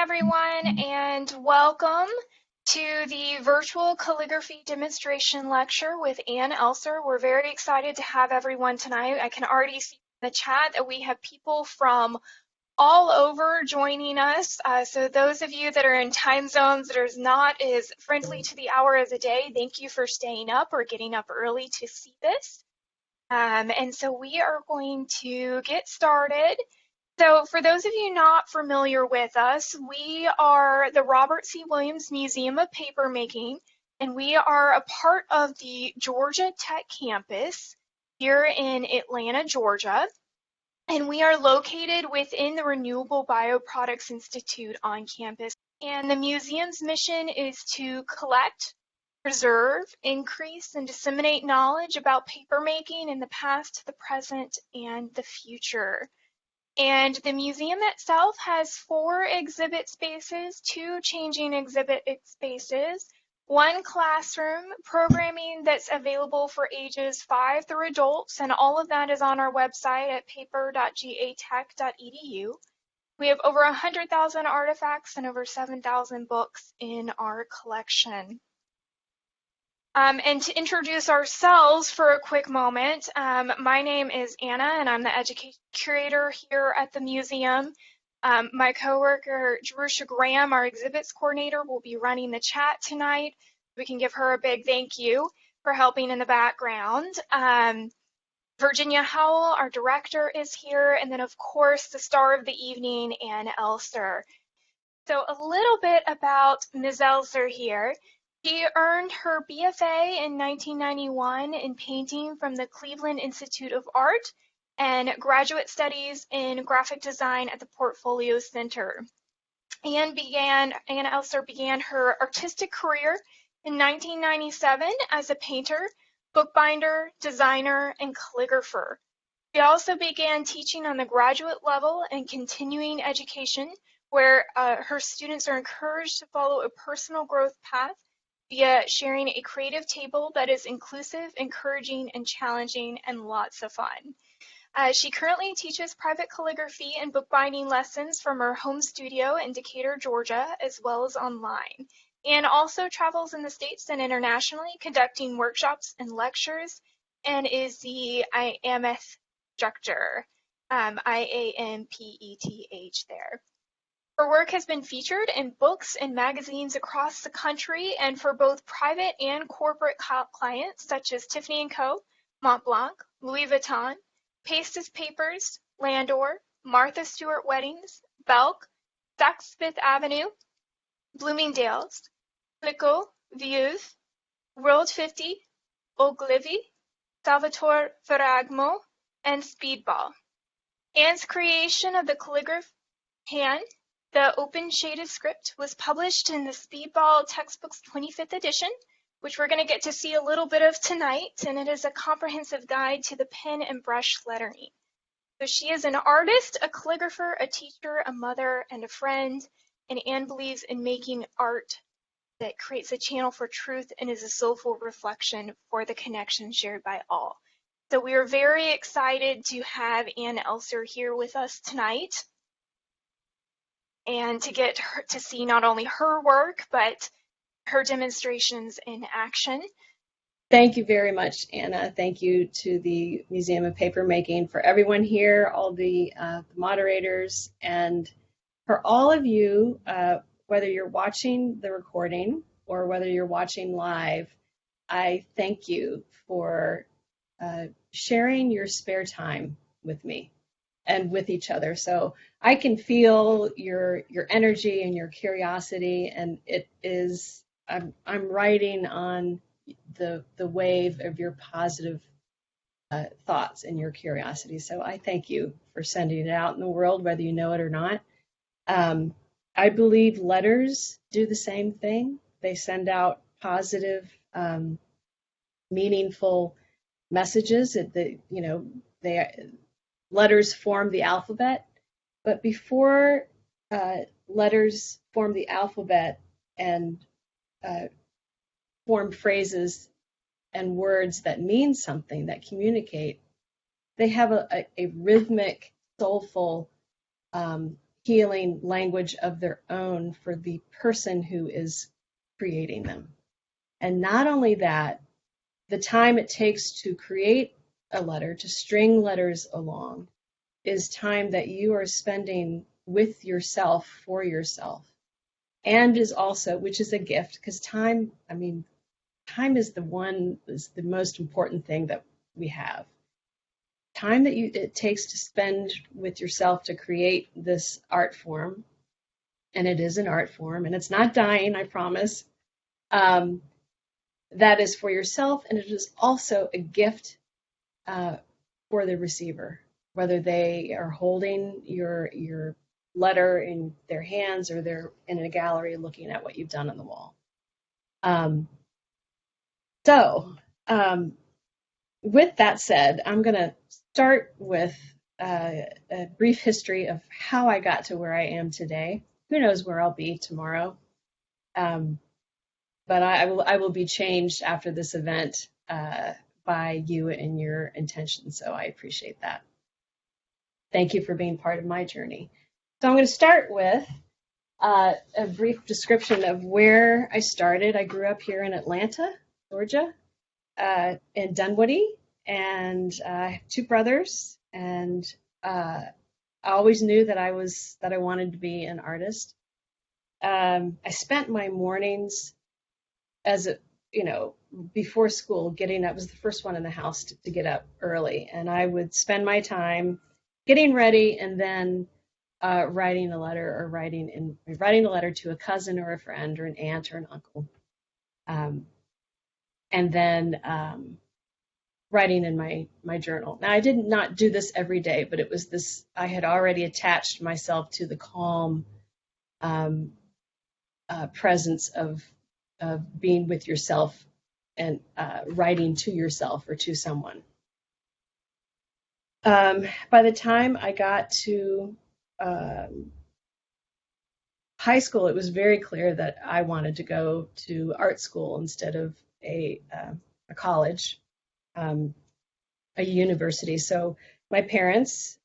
everyone, and welcome to the virtual calligraphy demonstration lecture with Ann Elser. We're very excited to have everyone tonight. I can already see in the chat that we have people from all over joining us. So those of you that are in time zones that are not as friendly to the hour of the day, thank you for staying up or getting up early to see this. And so we are going to get started. So for those of you not familiar with us, we are the Robert C. Williams Museum of Papermaking, and we are a part of the Georgia Tech campus here in Atlanta, Georgia. And we are located within the Renewable Bioproducts Institute on campus. And the museum's mission is to collect, preserve, increase, and disseminate knowledge about papermaking in the past, the present, and the future. And the museum itself has 4 exhibit spaces, 2 changing exhibit spaces, 1 classroom, programming that's available for ages 5 through adults, and all of that is on our website at paper.gatech.edu. We have over 100,000 artifacts and over 7,000 books in our collection. And to introduce ourselves for a quick moment, my name is Anna, and I'm the education curator here at the museum. My coworker, Jerusha Graham, our exhibits coordinator, will be running the chat tonight. We can give her a big thank you for helping in the background. Virginia Howell, our director, is here, and then, of course, the star of the evening, Ann Elser. So a little bit about Ms. Elser here. She earned her BFA in 1991 in painting from the Cleveland Institute of Art and graduate studies in graphic design at the Portfolio Center. Ann Elser began her artistic career in 1997 as a painter, bookbinder, designer, and calligrapher. She also began teaching on the graduate level and continuing education, where her students are encouraged to follow a personal growth path via sharing a creative table that is inclusive, encouraging, and challenging, and lots of fun. She currently teaches private calligraphy and bookbinding lessons from her home studio in Decatur, Georgia, as well as online, and also travels in the States and internationally conducting workshops and lectures, and is the IAMPETH instructor, IAMPETH there. Her work has been featured in books and magazines across the country and for both private and corporate clients such as Tiffany & Co., Montblanc, Louis Vuitton, Pastes Papers, Landor, Martha Stewart Weddings, Belk, Saks Fifth Avenue, Bloomingdale's, Clicquot, Veuve, World 50, Ogilvy, Salvatore Ferragamo, and Speedball. Ann's creation of the calligraph hand, the open shaded script, was published in the Speedball Textbooks 25th edition, which we're going to get to see a little bit of tonight, and it is a comprehensive guide to the pen and brush lettering. So she is an artist, a calligrapher, a teacher, a mother, and a friend, and Ann believes in making art that creates a channel for truth and is a soulful reflection for the connection shared by all. So we are very excited to have Ann Elser here with us tonight, and to get her to see not only her work, but her demonstrations in action. Thank you very much, Anna. Thank you to the Museum of Papermaking, for everyone here, all the moderators, and for all of you, whether you're watching the recording or whether you're watching live, I thank you for sharing your spare time with me and with each other. So I can feel your energy and your curiosity, and it is, I'm riding on the wave of your positive thoughts and your curiosity. So I thank you for sending it out in the world, whether you know it or not. I believe letters do the same thing. They send out positive, meaningful messages. Letters form the alphabet, but before letters form the alphabet and form phrases and words that mean something, that communicate, they have a rhythmic, soulful healing language of their own for the person who is creating them. And not only that, the time it takes to create a letter, to string letters along, is time that you are spending with yourself, for yourself, and is also, which is a gift, because time, I mean, time is the most important thing that we have. Time that it takes to spend with yourself to create this art form, and it is an art form, and it's not dying, I promise. That is for yourself, and it is also a gift for the receiver, whether they are holding your letter in their hands or they're in a gallery looking at what you've done on the wall. So, with that said, I'm going to start with a brief history of how I got to where I am today. Who knows where I'll be tomorrow? But I will be changed after this event by you and your intention. So I appreciate that. Thank you for being part of my journey. So I'm going to start with a brief description of where I started. I grew up here in Atlanta, Georgia, in Dunwoody, and I have two brothers, and I always knew that I wanted to be an artist. I spent my mornings as a, before school, getting up. I was the first one in the house to get up early, and I would spend my time getting ready and then writing a letter, or writing a letter to a cousin or a friend or an aunt or an uncle, and then writing in my journal. Now, I did not do this every day, but it was this. I had already attached myself to the calm presence of being with yourself and writing to yourself or to someone. By the time I got to high school, it was very clear that I wanted to go to art school instead of a college, a university. So my parents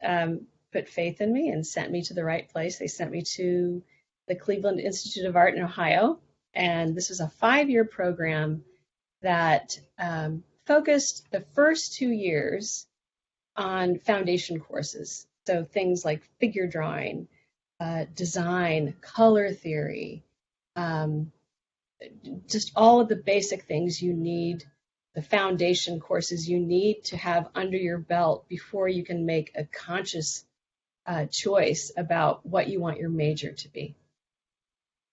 put faith in me and sent me to the right place. They sent me to the Cleveland Institute of Art in Ohio, and this was a 5-year program that focused the first 2 years on foundation courses. So things like figure drawing, design, color theory, just all of the basic things you need, the foundation courses you need to have under your belt before you can make a conscious choice about what you want your major to be.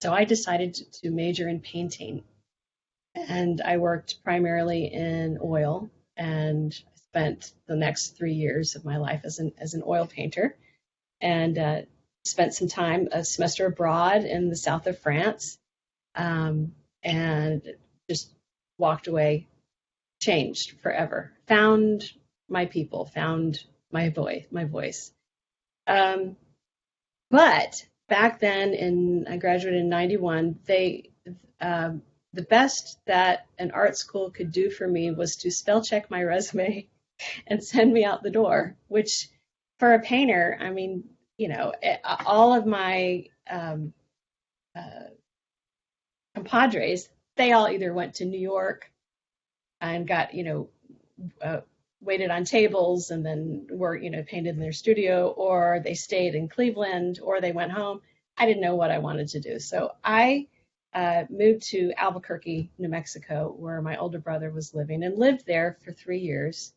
So I decided to major in painting, and I worked primarily in oil, and spent the next 3 years of my life as an oil painter, and spent some time, a semester abroad in the south of France, and just walked away, changed forever, found my people, found my voice. But back then, I graduated in 91, the best that an art school could do for me was to spell check my resume and send me out the door, which for a painter, I mean, all of my compadres, they all either went to New York and got, waited on tables and then were, painted in their studio, or they stayed in Cleveland, or they went home. I didn't know what I wanted to do. So I moved to Albuquerque, New Mexico, where my older brother was living, and lived there for 3 years,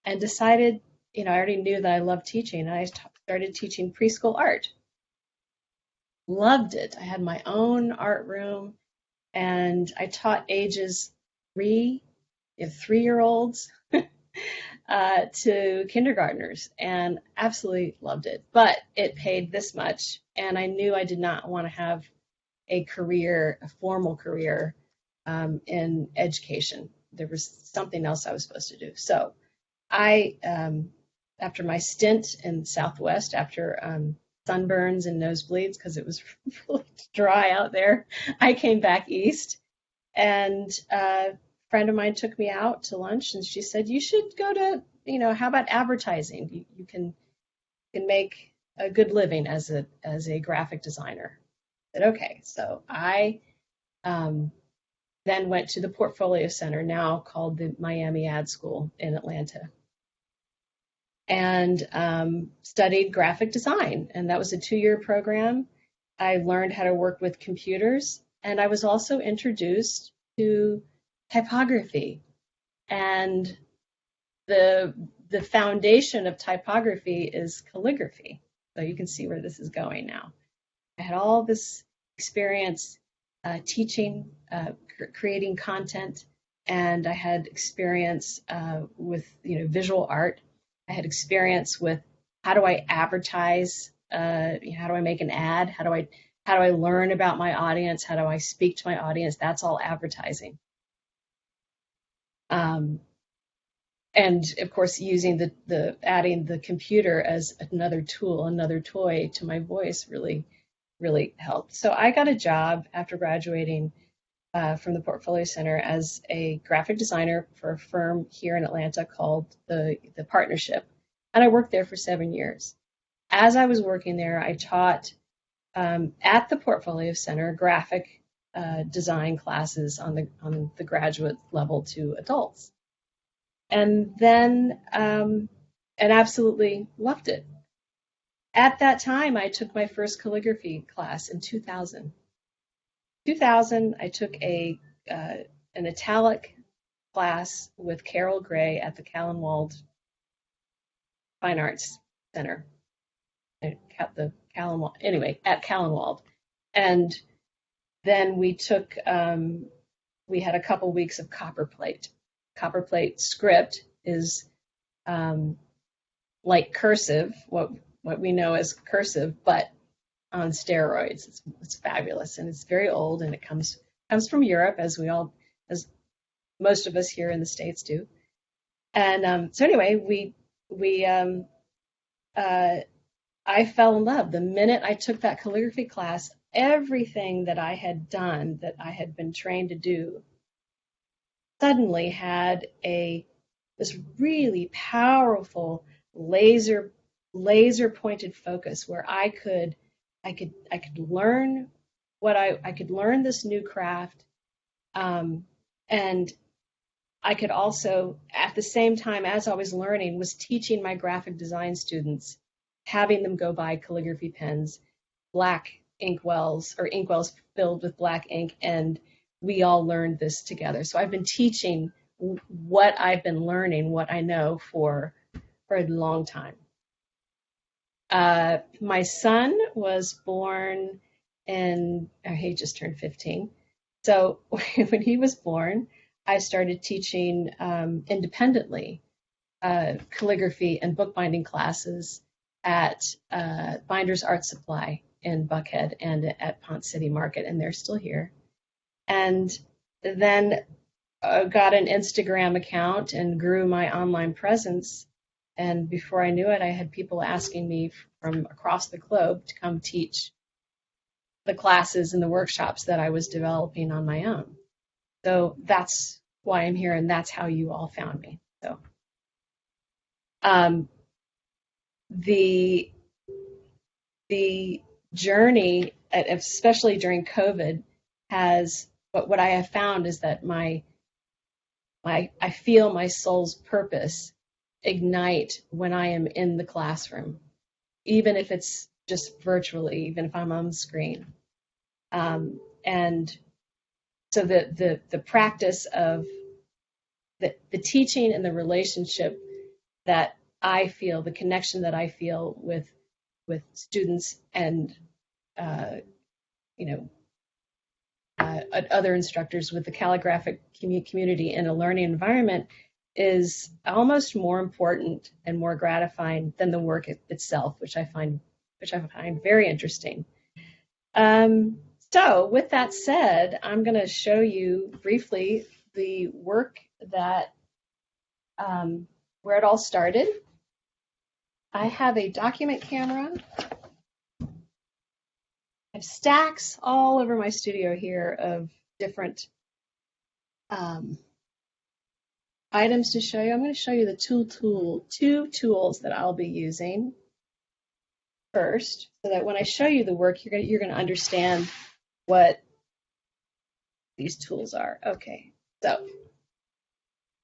and decided, I already knew that I loved teaching. And I started teaching preschool art. Loved it. I had my own art room, and I taught ages 3-year-olds to kindergartners, and absolutely loved it. But it paid this much, and I knew I did not want to have a formal career in education. There was something else I was supposed to do. So I, after my stint in Southwest, after sunburns and nosebleeds, because it was really dry out there, I came back east, and a friend of mine took me out to lunch, and she said, you should go to, how about advertising? You can make a good living as a graphic designer. I said, okay, so I then went to the Portfolio Center, now called the Miami Ad School in Atlanta, and studied graphic design. And that was a 2-year program. I learned how to work with computers, and I was also introduced to typography. And the foundation of typography is calligraphy. So you can see where this is going now. I had all this experience teaching, creating content, and I had experience with visual art. I had experience with how do I advertise, how do I make an ad, how do I learn about my audience, how do I speak to my audience. That's all advertising. And of course, using the adding the computer as another tool, another toy to my voice really helped. So I got a job after graduating from the Portfolio Center as a graphic designer for a firm here in Atlanta called the Partnership, and I worked there for 7 years. As I was working there, I taught at the Portfolio Center graphic design classes on the graduate level to adults, and then and absolutely loved it. At that time, I took my first calligraphy class in 2000. 2000, I took an italic class with Carol Gray at the Callenwald Fine Arts Center. At Callenwald. And then we had a couple weeks of copperplate. Copperplate script is like cursive, what we know as cursive, but on steroids. It's fabulous, and it's very old, and it comes from Europe, as most of us here in the States do. And so anyway, I fell in love the minute I took that calligraphy class. Everything that I had done, that I had been trained to do, suddenly had this really powerful laser pointed focus where I could learn I could learn this new craft, and I could also, at the same time as I was learning, was teaching my graphic design students, having them go buy calligraphy pens, black inkwells or inkwells filled with black ink, and we all learned this together. So I've been teaching what I've been learning, what I know for a long time. My son was born he just turned 15. So when he was born, I started teaching independently calligraphy and bookbinding classes at Binders Art Supply in Buckhead and at Ponce City Market, and they're still here. And then got an Instagram account and grew my online presence. And before I knew it, I had people asking me from across the globe to come teach the classes and the workshops that I was developing on my own. So that's why I'm here, and that's how you all found me. So the journey, especially during COVID, what I have found is that I feel my soul's purpose ignite when I am in the classroom, even if it's just virtually, even if I'm on the screen. And so the practice of the teaching and the relationship that I feel, the connection that I feel with students and other instructors, with the calligraphic community in a learning environment, is almost more important and more gratifying than the work itself, which I find very interesting. So with that said, I'm going to show you briefly the work that where it all started. I have a document camera. I have stacks all over my studio here of different items to show you. I'm going to show you the two tools that I'll be using. first, so that when I show you the work, you're going to understand what these tools are. Okay, so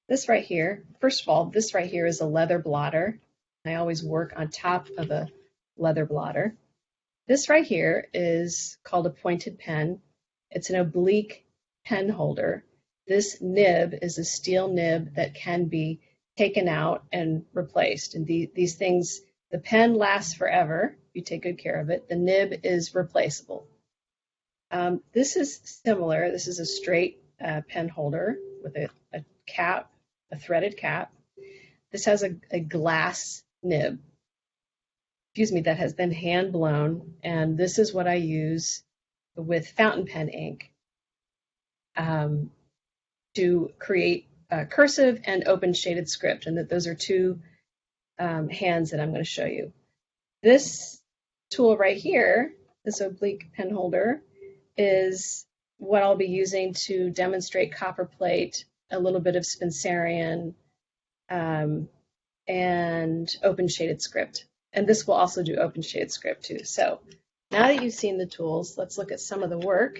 this right here, first of all, this right here is a leather blotter. I always work on top of a leather blotter. This right here is called a pointed pen. It's an oblique pen holder. This nib is a steel nib that can be taken out and replaced. And these things, the pen lasts forever if you take good care of it. The nib is replaceable. This is similar. This is a straight pen holder with a cap, a threaded cap. This has a glass nib, that has been hand blown, and this is what I use with fountain pen ink to create cursive and open shaded script, and that those are two hands that I'm going to show you. This tool right here, this oblique pen holder, is what I'll be using to demonstrate copperplate, a little bit of Spencerian, and open shaded script. And this will also do open shaded script too. So now that you've seen the tools, let's look at some of the work.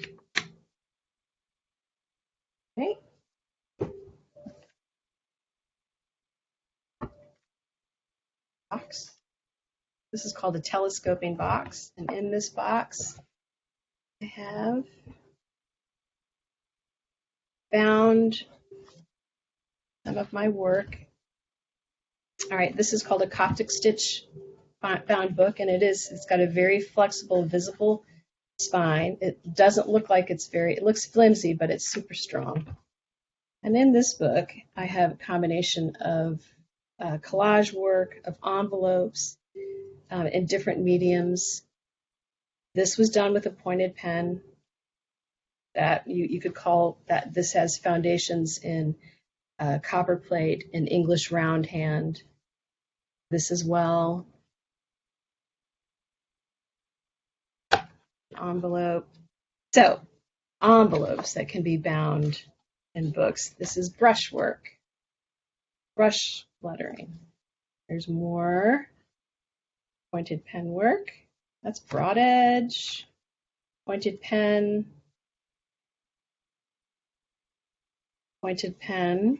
Okay. Box. This is called a telescoping box. And in this box, I have found some of my work. All right, this is called a Coptic stitch bound book, and it's got a very flexible, visible spine. It doesn't look like it looks flimsy, but it's super strong. And in this book, I have a combination of collage work, of envelopes in different mediums. This was done with a pointed pen. That you could call that. This has foundations in copperplate and English roundhand. This as well. Envelope. So, envelopes that can be bound in books. This is brushwork, brush lettering. There's more pointed pen work. That's broad edge, pointed pen, pointed pen.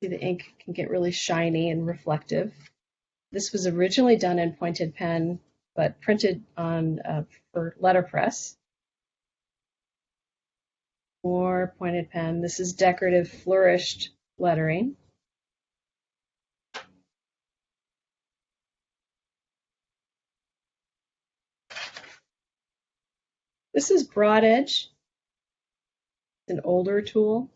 See, the ink can get really shiny and reflective. This was originally done in pointed pen, but printed on for letterpress. More pointed pen. This is decorative flourished lettering. This is broad edge. It's an older tool,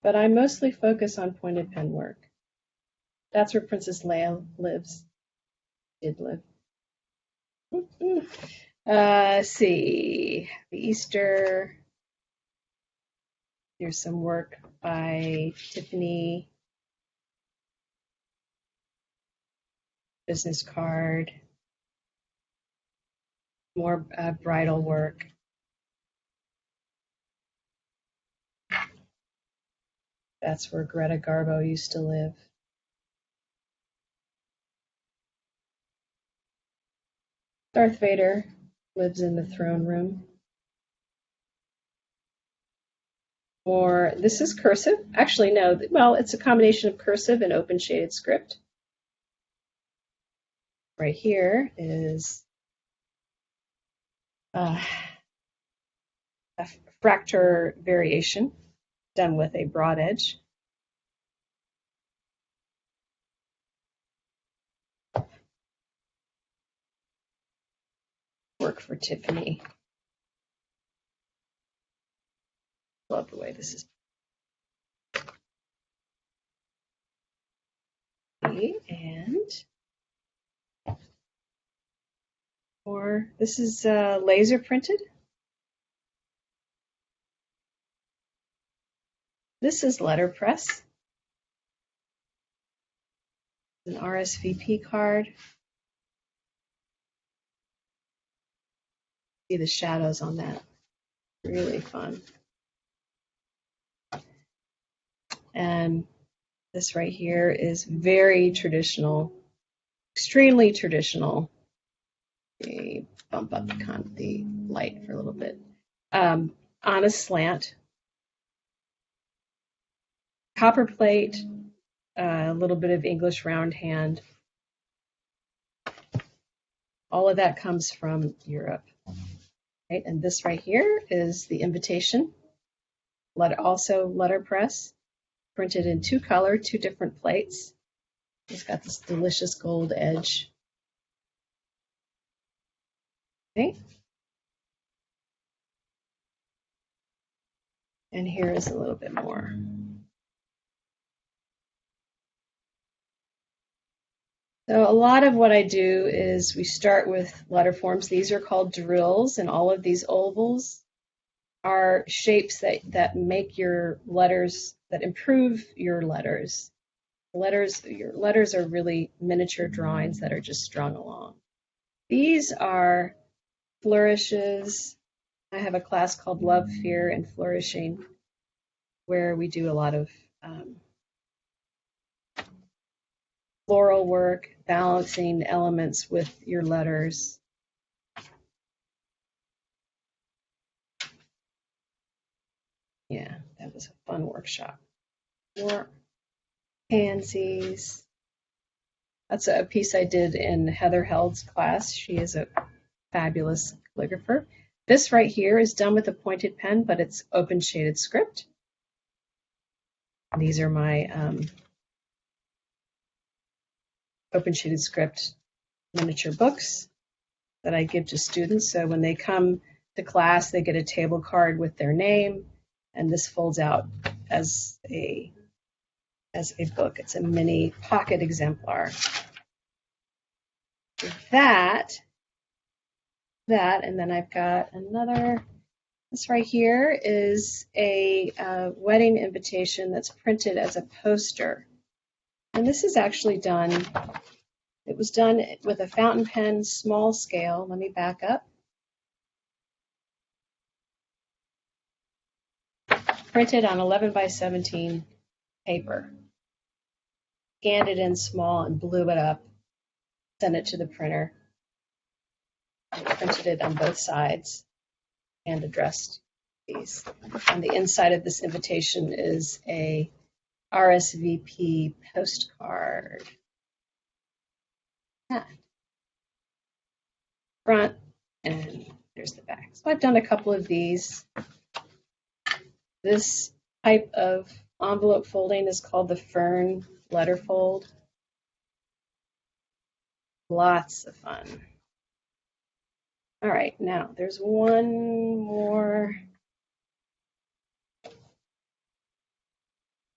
but I mostly focus on pointed pen work. That's where Princess Leia lives. Did live. Let's see. The Easter. Here's some work by Tiffany. Business card. More bridal work. That's where Greta Garbo used to live. Darth Vader lives in the throne room. Or this is cursive. Actually, no. Well, it's a combination of cursive and open shaded script. Right here is a fracture variation done with a broad edge. Work for Tiffany. Love the way this is. And or this is laser printed. This is letterpress. An RSVP card. See the shadows on that. Really fun. And this right here is very traditional extremely traditional. Bump up the light for a little bit. On a slant, copper plate, a little bit of English round hand. All of that comes from Europe. Right? And this right here is the invitation. Also letterpress, printed in two color, two different plates. It's got this delicious gold edge. Okay. And here is a little bit more. So a lot of what I do is we start with letter forms. These are called drills, and all of these ovals are shapes that make your letters, that improve your letters. Your letters are really miniature drawings that are just strung along. These are flourishes. I have a class called Love, Fear, and Flourishing, where we do a lot of floral work, balancing elements with your letters. Yeah, that was a fun workshop. More pansies. That's a piece I did in Heather Held's class. She is a fabulous calligrapher. This right here is done with a pointed pen, but it's open shaded script. These are my open shaded script miniature books that I give to students. So when they come to class, they get a table card with their name, and this folds out as a book. It's a mini pocket exemplar. That, and then I've got another. This right here is a wedding invitation that's printed as a poster. And this is actually done, it was done with a fountain pen, small scale. Let me back up. Printed on 11 by 17 paper. Scanned it in small and blew it up. Sent it to the printer. Printed it on both sides and addressed these. On the inside of this invitation is a RSVP postcard. Front, and there's the back. So I've done a couple of these. This type of envelope folding is called the fern letter fold. Lots of fun. All right, now there's one more.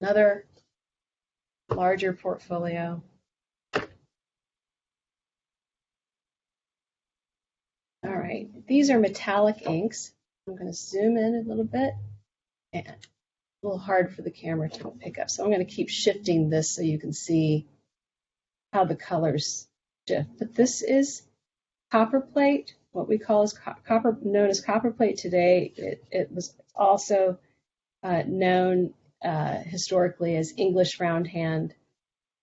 Another larger portfolio. All right, these are metallic inks. I'm going to zoom in a little bit, and a little hard for the camera to pick up. So I'm going to keep shifting this so you can see how the colors shift. But this is copper plate, what we call is known as copper plate today. It was also known historically as English round hand,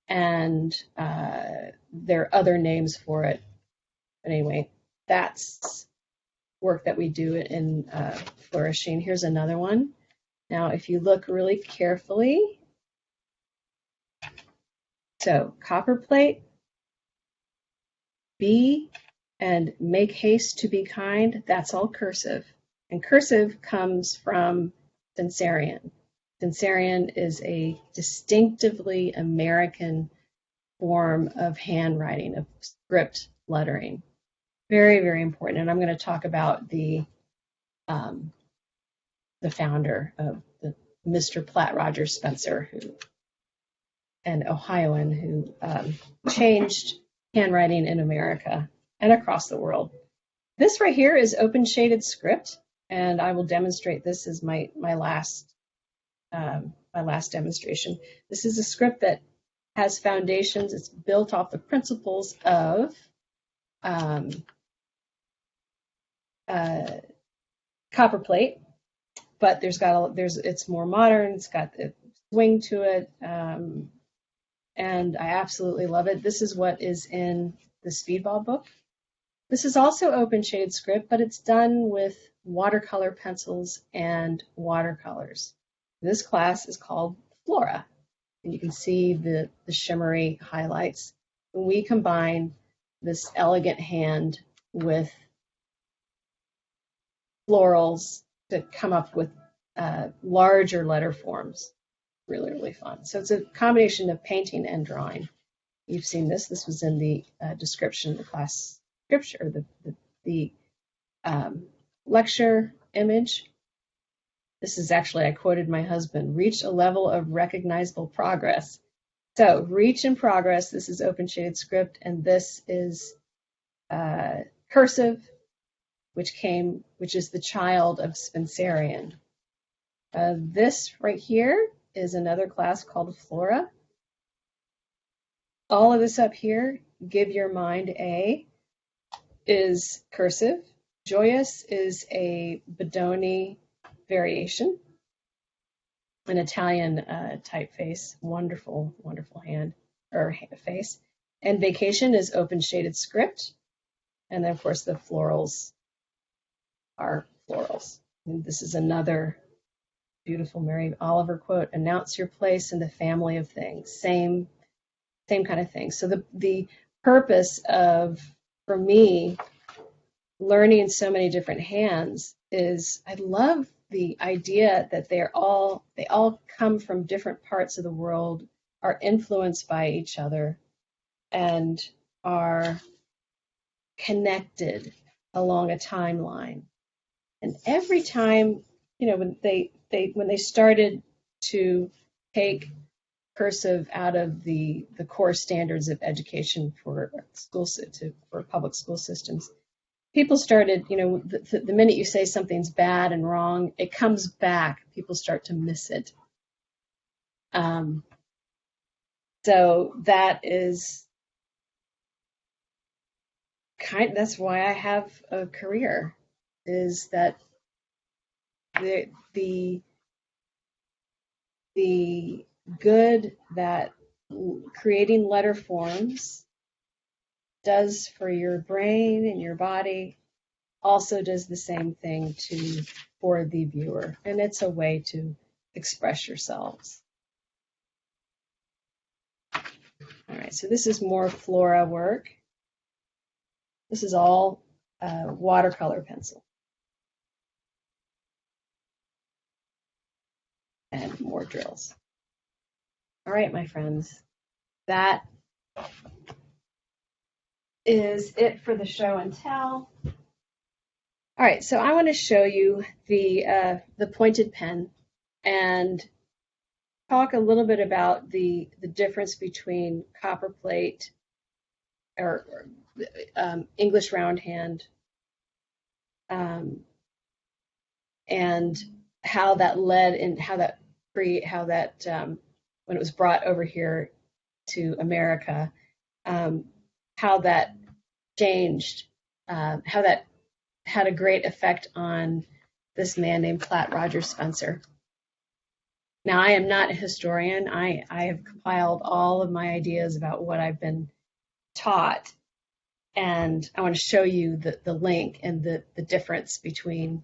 and there are other names for it. But anyway, that's work that we do in flourishing. Here's another one. Now, if you look really carefully, so copper plate, be and make haste to be kind, that's all cursive. And cursive comes from Spencerian. Spencerian is a distinctively American form of handwriting, of script lettering. Very, very important. And I'm going to talk about the founder of the Mr. Platt Rogers Spencer, an Ohioan who changed handwriting in America and across the world. This right here is open shaded script, and I will demonstrate this as my last demonstration. This is a script that has foundations. It's built off the principles of copper plate, but it's more modern. It's got the swing to it. and I absolutely love it. This is what is in the Speedball book. This is also open shaded script, but it's done with watercolor pencils and watercolors. This class is called Flora, and you can see the shimmery highlights. When we combine this elegant hand with florals to come up with larger letter forms, really, really fun. So it's a combination of painting and drawing. You've seen this. This was in the description of the class scripture, the lecture image. This is actually, I quoted my husband, reach a level of recognizable progress. So reach in progress. This is open shaded script, and this is cursive, which is the child of Spencerian. This right here is another class called Flora. All of this up here, give your mind a, is cursive. Joyous is a Bedoni variation, an Italian typeface. Wonderful, wonderful hand or face. And vacation is open shaded script. And then, of course, the florals are florals. And this is another beautiful Mary Oliver quote, announce your place in the family of things. Same kind of thing. So the purpose of, for me, learning so many different hands is I love the idea that they all come from different parts of the world, are influenced by each other, and are connected along a timeline. And every time, when they started to take cursive out of the core standards of education for public school systems, people started, the minute you say something's bad and wrong, it comes back. People start to miss it. So that is that's why I have a career, is that the good that creating letter forms does for your brain and your body also does the same thing for the viewer, and it's a way to express yourselves. All right, so this is more Flora work. This is all watercolor pencil. And more drills. All right, my friends, that is it for the show and tell. All right, so I want to show you the pointed pen and talk a little bit about the difference between copperplate or English roundhand and how that led and how that when it was brought over here to America, how that changed, how that had a great effect on this man named Platt Rogers Spencer. Now, I am not a historian. I have compiled all of my ideas about what I've been taught, and I want to show you the link and the difference between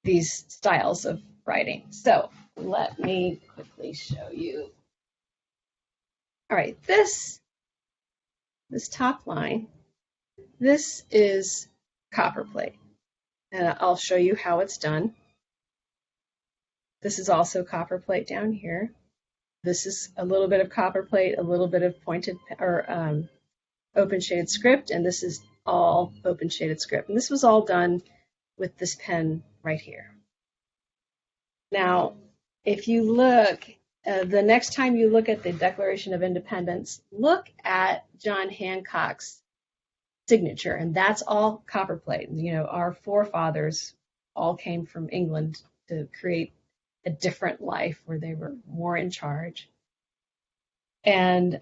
these styles of writing. So let me quickly show you. All right, this top line, this is copperplate, and I'll show you how it's done. This is also copperplate down here. This is a little bit of copperplate, a little bit of pointed or open shaded script, and this is all open shaded script. And this was all done with this pen right here. Now, if you look, the next time you look at the Declaration of Independence, look at John Hancock's signature, and that's all copperplate. Our forefathers all came from England to create a different life where they were more in charge. And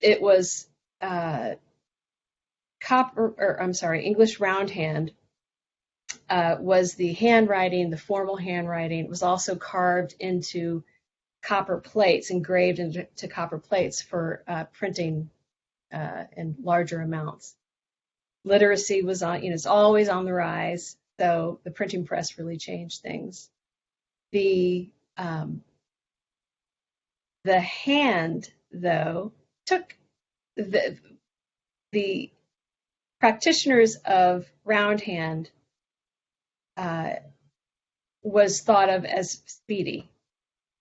it was English roundhand was the handwriting, the formal handwriting. It was also carved into copper plates, engraved into copper plates for printing in larger amounts. Literacy was it's always on the rise, so the printing press really changed things. The hand, though, took the practitioners of roundhand was thought of as speedy,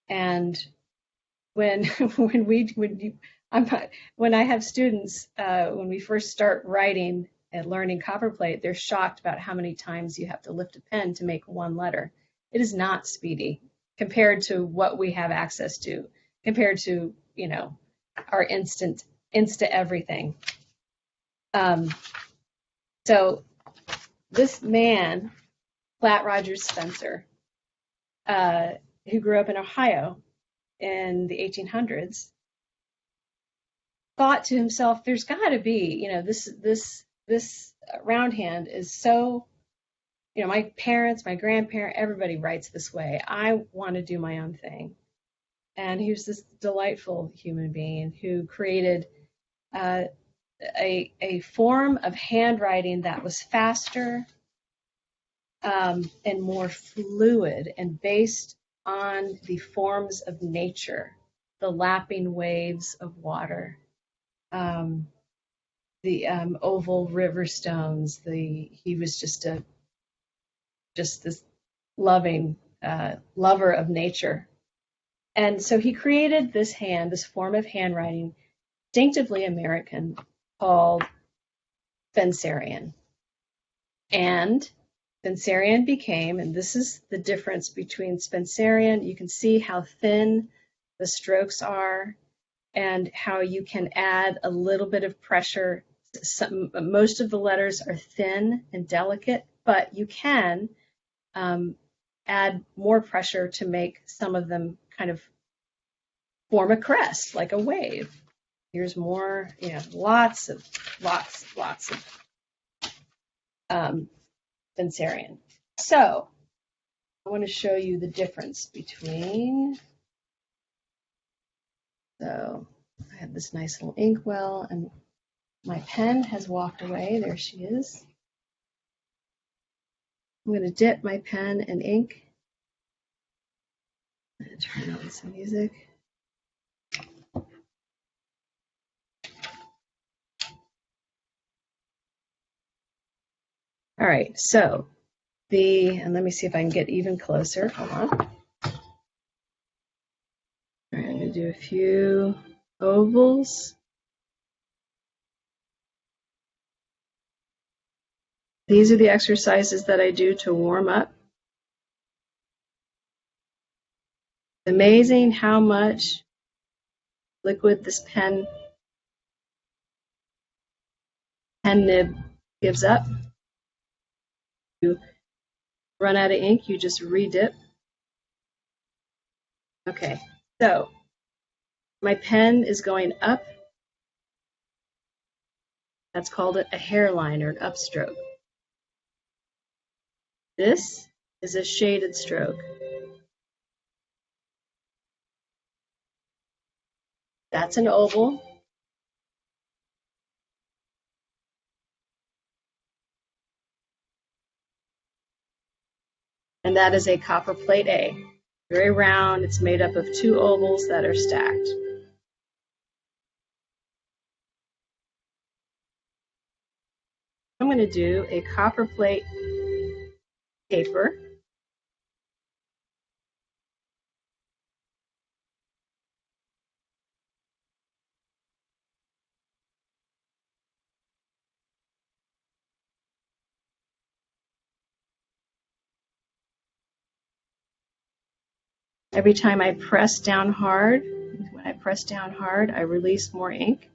and when I have students when we first start writing and learning copperplate, they're shocked about how many times you have to lift a pen to make one letter. It is not speedy compared to what we have access to, compared to our instant everything. So this man, Platt Rogers Spencer, who grew up in Ohio in the 1800s, thought to himself, "There's got to be, this roundhand is so, my parents, my grandparents, everybody writes this way. I want to do my own thing." And he was this delightful human being who created a form of handwriting that was faster and more fluid and based on the forms of nature, the lapping waves of water, the oval river stones. He was just this loving lover of nature. And so he created this form of handwriting, distinctively American, called Spencerian. And Spencerian became, and this is the difference between Spencerian, you can see how thin the strokes are and how you can add a little bit of pressure. Most of the letters are thin and delicate, but you can add more pressure to make some of them kind of form a crest, like a wave. Here's more, lots of Spencerian. So I want to show you the difference between. So I have this nice little inkwell, and my pen has walked away. There she is. I'm going to dip my pen in ink. I'm going to turn on some music. All right, so and let me see if I can get even closer. Hold on. All right, I'm going to do a few ovals. These are the exercises that I do to warm up. It's amazing how much liquid this pen nib gives up. You run out of ink, you just redip. Okay, so my pen is going up. That's called a hairline or an upstroke. This is a shaded stroke. That's an oval. And that is a copper plate A. Very round. It's made up of two ovals that are stacked. I'm going to do a copper plate paper. Every time I press down hard, when I press down hard, I release more ink.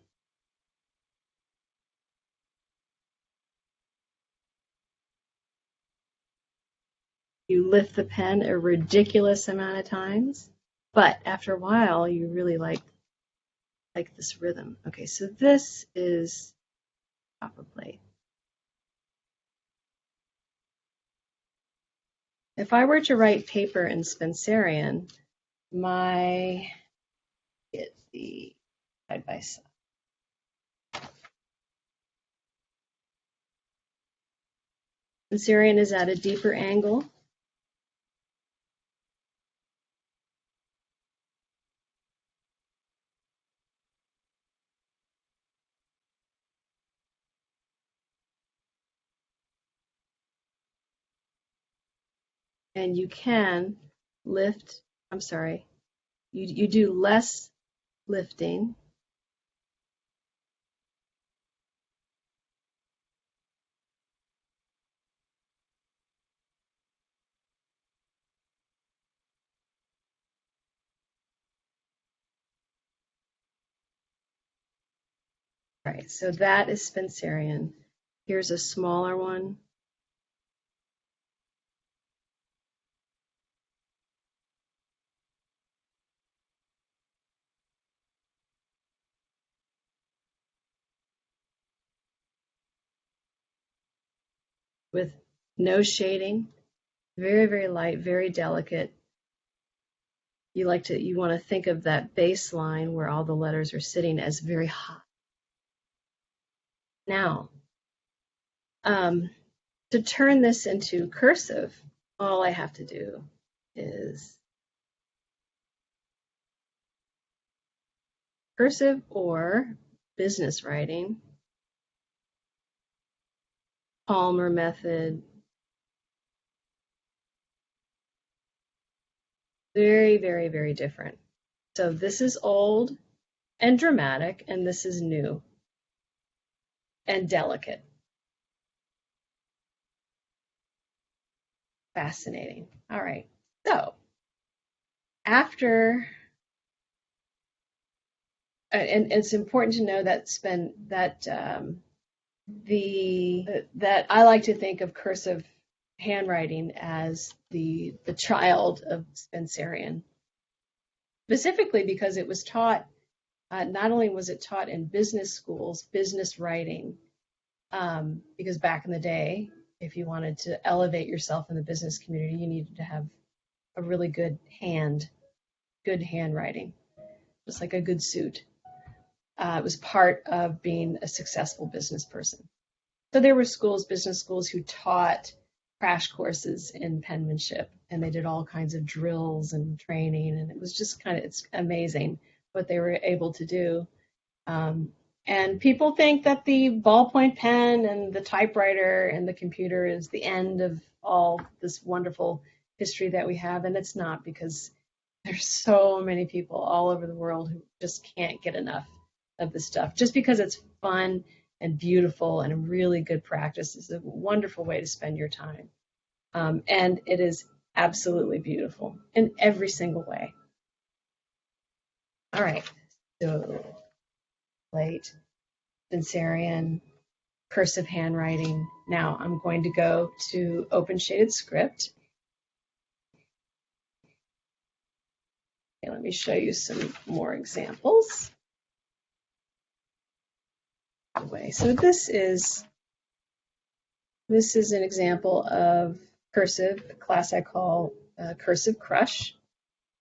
You lift the pen a ridiculous amount of times, but after a while, you really like this rhythm. Okay, so this is copper plate. If I were to write paper in Spencerian, my, get the side by side. Spencerian is at a deeper angle. And you can lift, I'm sorry, you do less lifting. All right, so that is Spencerian. Here's a smaller one. With no shading, very, very light, very delicate. You want to think of that baseline where all the letters are sitting as very hot. Now, to turn this into cursive, all I have to do is cursive or business writing, Palmer method. Very, very, very different. So this is old and dramatic, and this is new and delicate. Fascinating. All right. So after, and it's important to know that that I like to think of cursive handwriting as the child of Spencerian, specifically because it was taught. Not only was it taught in business schools, business writing, because back in the day, if you wanted to elevate yourself in the business community, you needed to have a really good handwriting, just like a good suit. It was part of being a successful business person. So there were business schools, who taught crash courses in penmanship, and they did all kinds of drills and training, and it was just it's amazing what they were able to do. And people think that the ballpoint pen and the typewriter and the computer is the end of all this wonderful history that we have, and it's not, because there's so many people all over the world who just can't get enough of this stuff. Just because it's fun and beautiful and a really good practice is a wonderful way to spend your time. And it is absolutely beautiful in every single way. All right, so plate, Spencerian, cursive handwriting. Now I'm going to go to open shaded script. Okay, let me show you some more examples. So this is an example of cursive, a class I call Cursive Crush,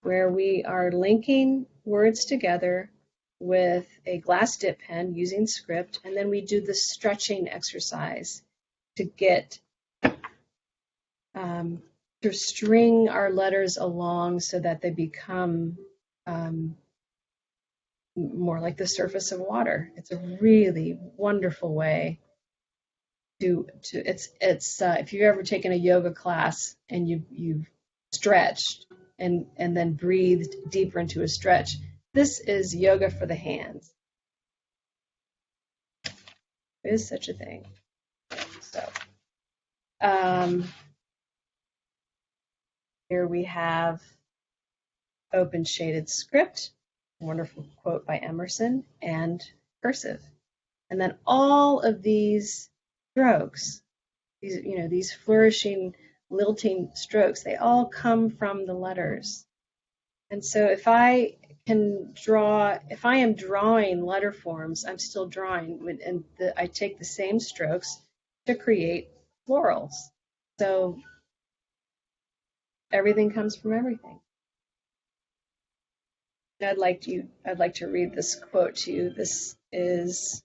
where we are linking words together with a glass dip pen using script, and then we do the stretching exercise to get to string our letters along so that they become more like the surface of water. It's a really wonderful way to it's if you've ever taken a yoga class and you've stretched and then breathed deeper into a stretch, this is yoga for the hands. There is such a thing. So here we have open shaded script, wonderful quote by Emerson, and cursive. And then all of these strokes, these flourishing, lilting strokes, they all come from the letters. And so if I am drawing letter forms, I'm still drawing, and I take the same strokes to create florals. So everything comes from everything. I'd like to read this quote to you. This is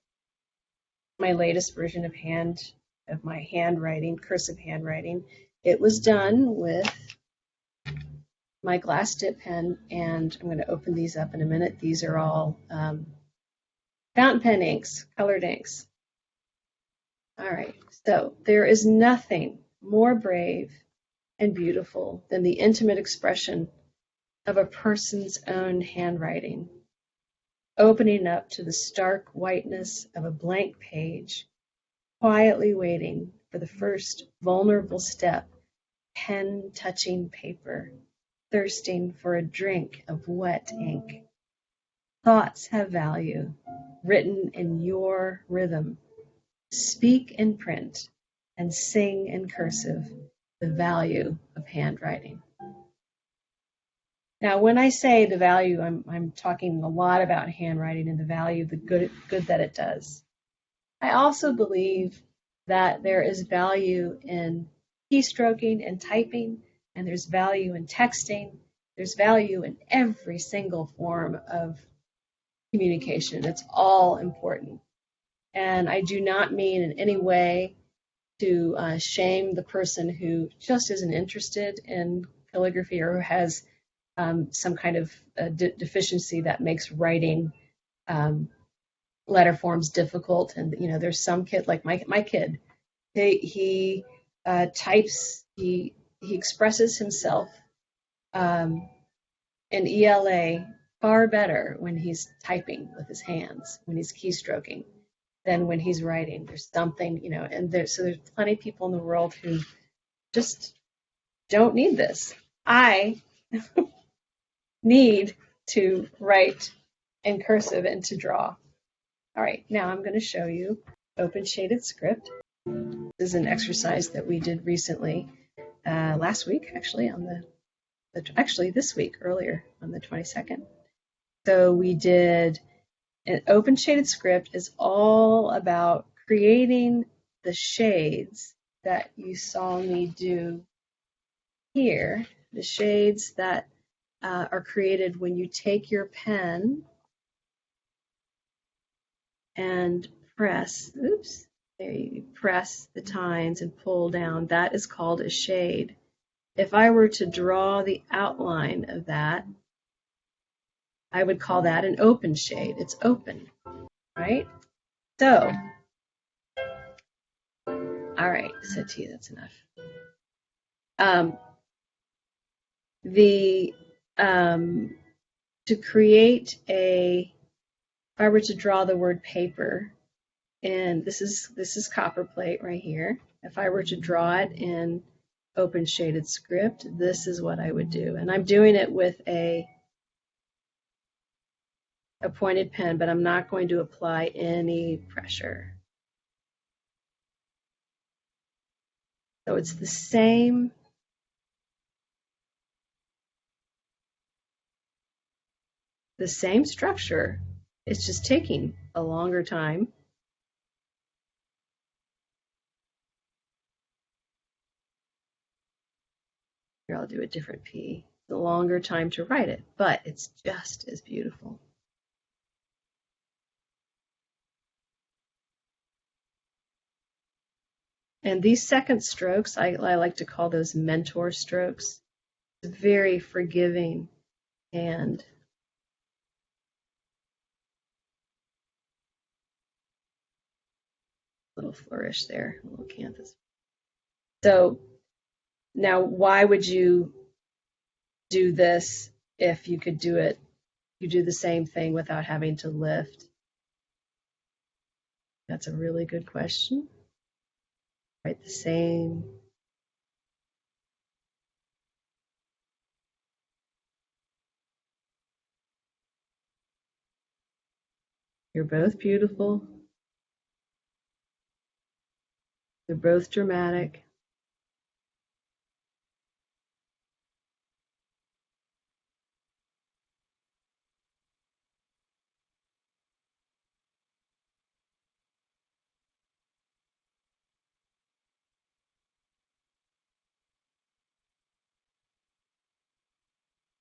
my latest version of my handwriting, cursive handwriting. It was done with my glass dip pen, and I'm going to open these up in a minute. These are all fountain pen inks, colored inks. All right, so there is nothing more brave and beautiful than the intimate expression of a person's own handwriting, opening up to the stark whiteness of a blank page, quietly waiting for the first vulnerable step, pen touching paper, thirsting for a drink of wet ink. Thoughts have value, written in your rhythm. Speak in print and sing in cursive the value of handwriting. Now, when I say the value, I'm talking a lot about handwriting and the value, the good that it does. I also believe that there is value in keystroking and typing, and there's value in texting. There's value in every single form of communication. It's all important. And I do not mean in any way to shame the person who just isn't interested in calligraphy or who has some kind of deficiency that makes writing letter forms difficult. And there's some kid like my kid. He types. He expresses himself in ELA far better when he's typing with his hands, when he's keystroking, than when he's writing. There's something, and there's plenty of people in the world who just don't need this. I need to write in cursive and to draw. All right, now I'm going to show you open shaded script. This is an exercise that we did recently, last week actually, actually this week earlier on the 22nd. So we did an open shaded script is all about creating the shades that you saw me do here, the shades that are created when you take your pen and press, oops, there you press the tines and pull down. That is called a shade. If I were to draw the outline of that, I would call that an open shade. It's open, right? So, all right, so T, that's enough. The to create if I were to draw the word paper, and this is copperplate right here. If I were to draw it in open shaded script, this is what I would do. And I'm doing it with a pointed pen, but I'm not going to apply any pressure. So it's the same structure. It's just taking a longer time. Here, I'll do a different P. The longer time to write it, but it's just as beautiful. And these second strokes, I like to call those mentor strokes. It's very forgiving and little flourish there, a little canvas. So now, why would you do this if you could do it? You do the same thing without having to lift. That's a really good question. Write the same. You're both beautiful. They're both dramatic.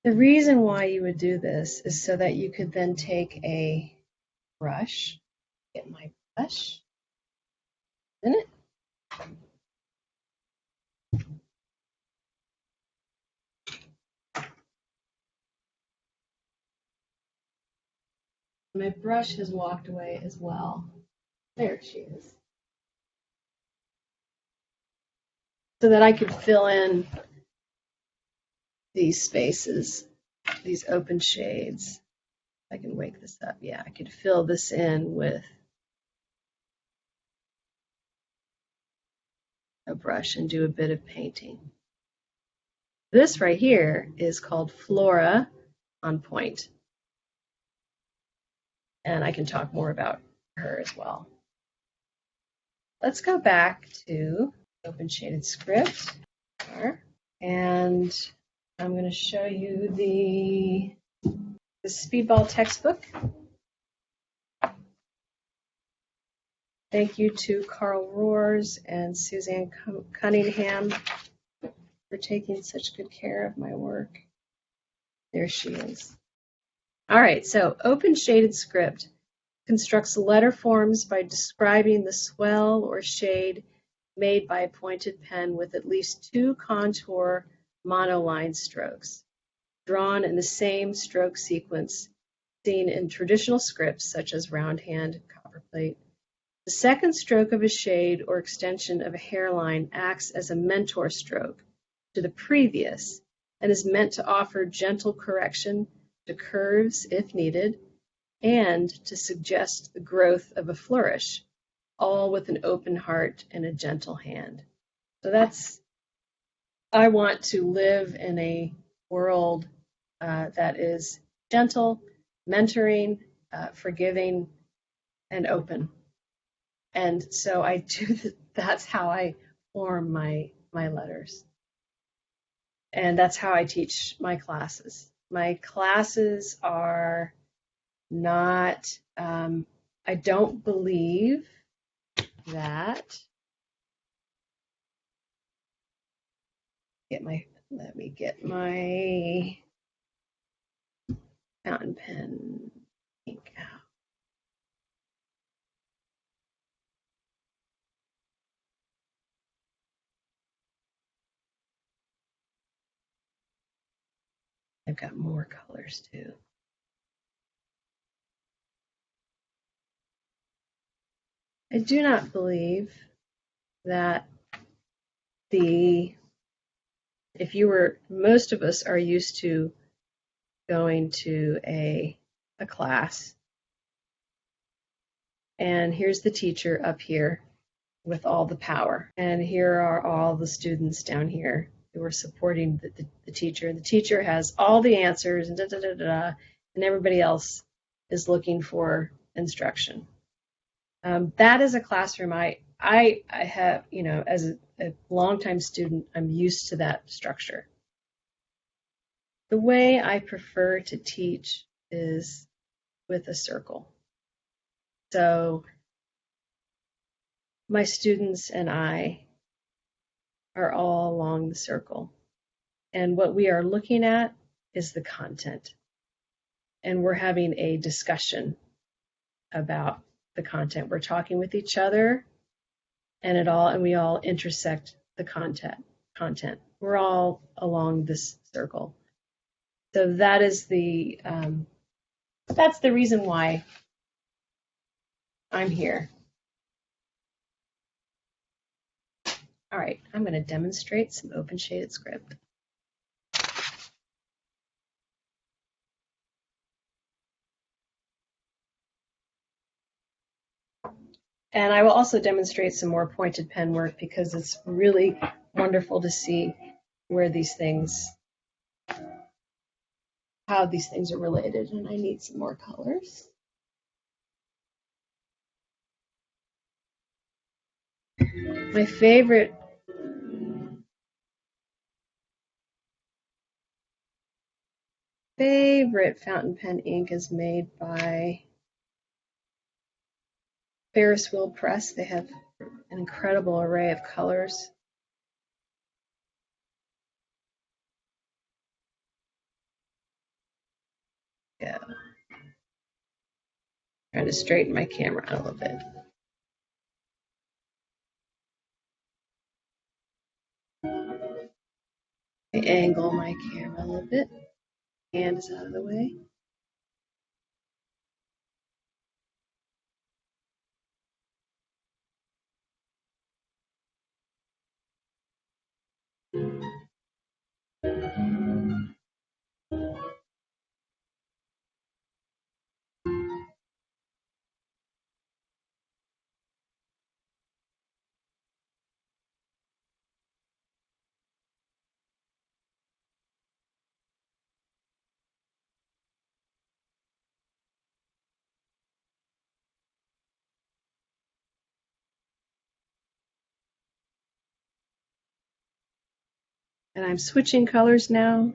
The reason why you would do this is so that you could then take a brush, get my brush, in it, my brush has walked away as well. There she is. So that I could fill in these spaces, these open shades. I can wake this up. Yeah, I could fill this in with a brush and do a bit of painting. This right here is called Flora on Point. And I can talk more about her as well. Let's go back to open shaded script. And I'm going to show you the Speedball textbook. Thank you to Carl Roars and Suzanne Cunningham for taking such good care of my work. There she is. All right, so open shaded script constructs letter forms by describing the swell or shade made by a pointed pen with at least 2 contour monoline strokes, drawn in the same stroke sequence seen in traditional scripts such as roundhand, copperplate. The second stroke of a shade or extension of a hairline acts as a mentor stroke to the previous and is meant to offer gentle correction to curves if needed and to suggest the growth of a flourish, all with an open heart and a gentle hand. So I want to live in a world that is gentle, mentoring, forgiving, and open. And so I do that's how I form my letters. And that's how I teach my classes. My classes are not, I don't believe that, let me get my fountain pen ink out. I've got more colors too. I do not believe that most of us are used to going to a class, and here's the teacher up here with all the power, and here are all the students down here who are supporting the teacher, and the teacher has all the answers and and everybody else is looking for instruction. That is a classroom I have, as a longtime student, I'm used to that structure. The way I prefer to teach is with a circle. So my students and I are all along the circle. And what we are looking at is the content. And we're having a discussion about the content. We're talking with each other and we all intersect the content. We're all along this circle. So that's the reason why I'm here. All right, I'm going to demonstrate some open shaded script. And I will also demonstrate some more pointed pen work because it's really wonderful to see how these things are related. And I need some more colors. My favorite fountain pen ink is made by Ferris Wheel Press. They have an incredible array of colors. Yeah. Trying to straighten my camera out a little bit. I angle my camera a little bit. Hand is out of the way. And I'm switching colors now.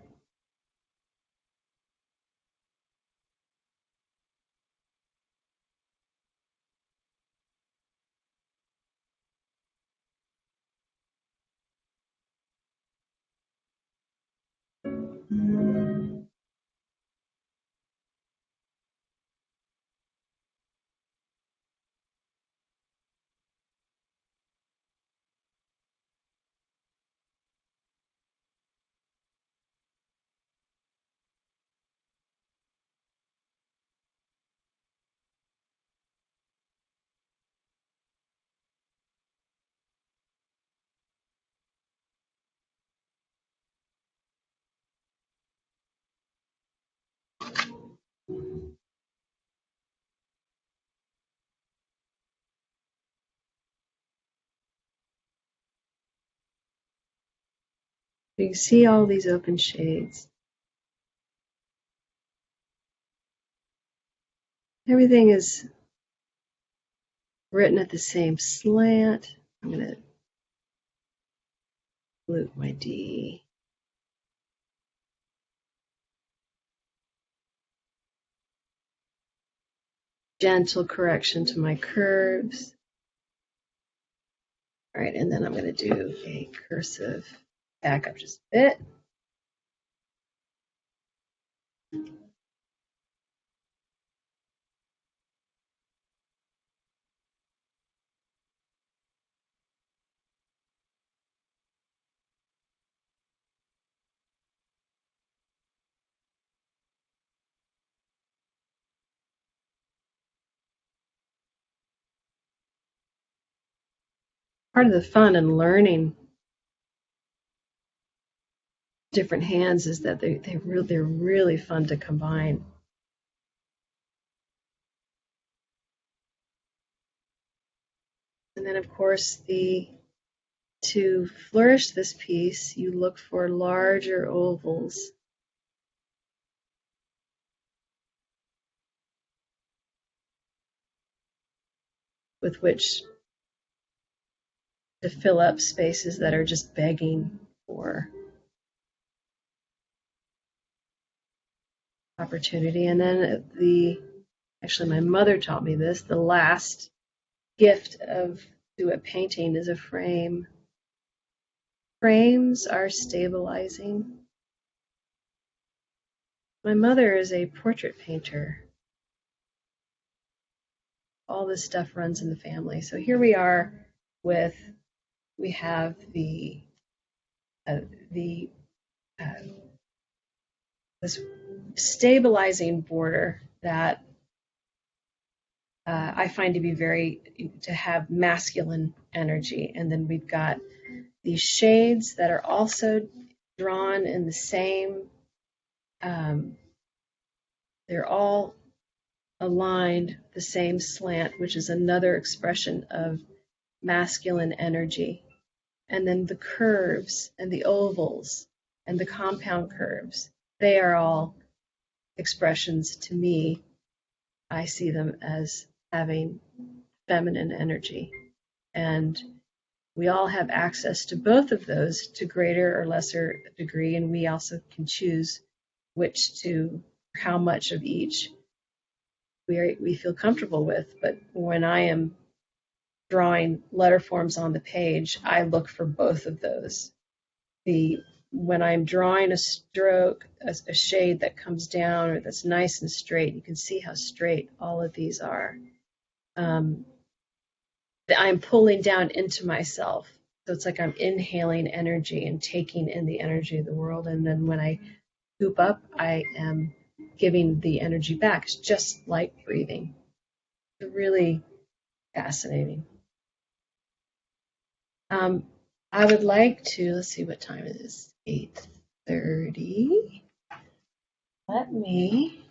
You can see all these open shades. Everything is written at the same slant. I'm going to loop my D. Gentle correction to my curves. All right, and then I'm going to do a cursive back up just a bit. Part of the fun in learning different hands is that they're really fun to combine. And then, of course, to flourish this piece, you look for larger ovals. With which to fill up spaces that are just begging for opportunity. And then actually my mother taught me this, the last gift to a painting is a frame. Frames are stabilizing. My mother is a portrait painter. All this stuff runs in the family. So here we are we have this stabilizing border that I find to have masculine energy. And then we've got these shades that are also drawn in the same, they're all aligned the same slant, which is another expression of masculine energy. And then the curves and the ovals and the compound curves, they are all expressions to me. I see them as having feminine energy. And we all have access to both of those to greater or lesser degree, and we also can choose how much of each we feel comfortable with. But when I am drawing letter forms on the page, I look for both of those. The when I'm drawing a stroke, a shade that comes down or that's nice and straight, you can see how straight all of these are. I'm pulling down into myself. So it's like I'm inhaling energy and taking in the energy of the world. And then when I scoop up, I am giving the energy back. It's just like breathing. It's really fascinating. I would like to, let's see what time it is, 8:30. Let me